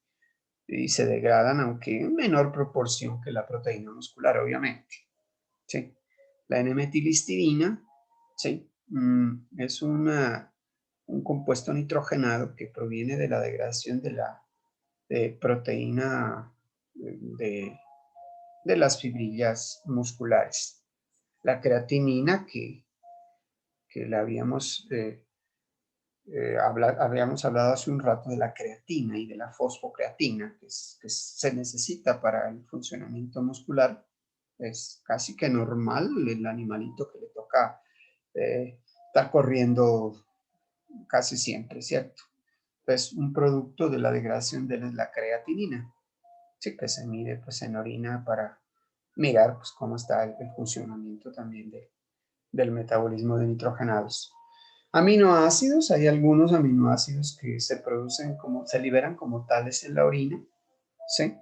y se degradan, aunque en menor proporción que la proteína muscular, obviamente. ¿Sí? La N-metilhistidina, ¿sí? Es un compuesto nitrogenado que proviene de la degradación de la proteína de las fibrillas musculares. La creatinina, que la habíamos hablado hace un rato de la creatina y de la fosfocreatina, que se necesita para el funcionamiento muscular. Es casi que normal el animalito que le toca estar corriendo casi siempre, ¿cierto? Es un producto de la degradación de la creatinina, sí, que se mide pues, en orina para mirar pues, cómo está el funcionamiento también del metabolismo de nitrogenados. Aminoácidos, hay algunos aminoácidos que se liberan como tales en la orina, ¿sí?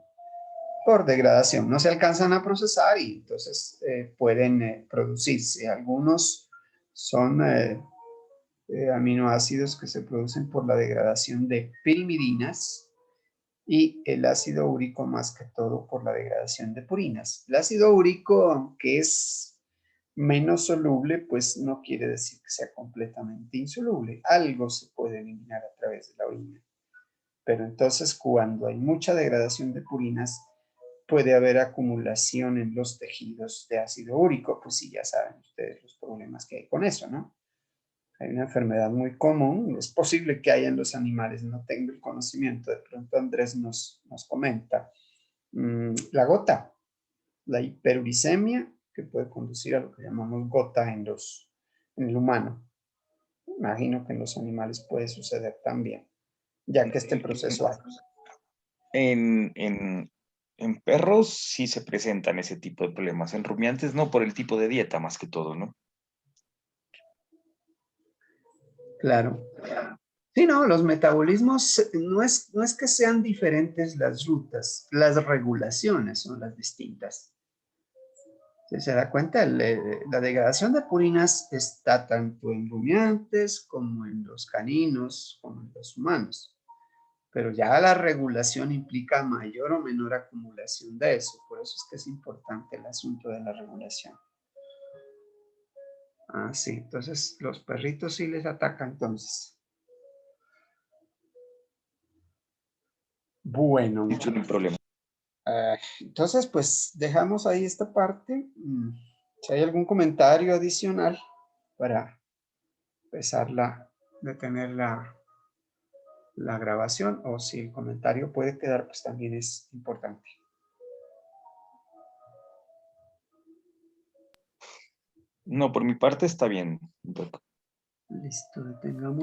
Por degradación, no se alcanzan a procesar y entonces pueden producirse. Algunos son aminoácidos que se producen por la degradación de pirimidinas y el ácido úrico más que todo por la degradación de purinas. El ácido úrico, aunque es menos soluble, pues no quiere decir que sea completamente insoluble. Algo se puede eliminar a través de la orina. Pero entonces cuando hay mucha degradación de purinas, puede haber acumulación en los tejidos de ácido úrico, pues sí, ya saben ustedes los problemas que hay con eso, ¿no? Hay una enfermedad muy común, es posible que haya en los animales, no tengo el conocimiento, de pronto Andrés nos comenta. La gota, la hiperuricemia, que puede conducir a lo que llamamos gota en el humano. Imagino que en los animales puede suceder también, ya que este proceso hay. En perros sí se presentan ese tipo de problemas, en rumiantes no, por el tipo de dieta más que todo, ¿no? Claro. Sí, no, los metabolismos no es que sean diferentes las rutas, las regulaciones son las distintas. Si se da cuenta, la degradación de purinas está tanto en rumiantes como en los caninos, como en los humanos. Pero ya la regulación implica mayor o menor acumulación de eso. Por eso es que es importante el asunto de la regulación. Ah, sí. Entonces, los perritos sí les ataca entonces. Bueno, No hay problema. entonces, pues dejamos ahí esta parte. Si hay algún comentario adicional para empezar detener la grabación, o si el comentario puede quedar, pues también es importante. No, por mi parte está bien, Doc. Listo, detengamos.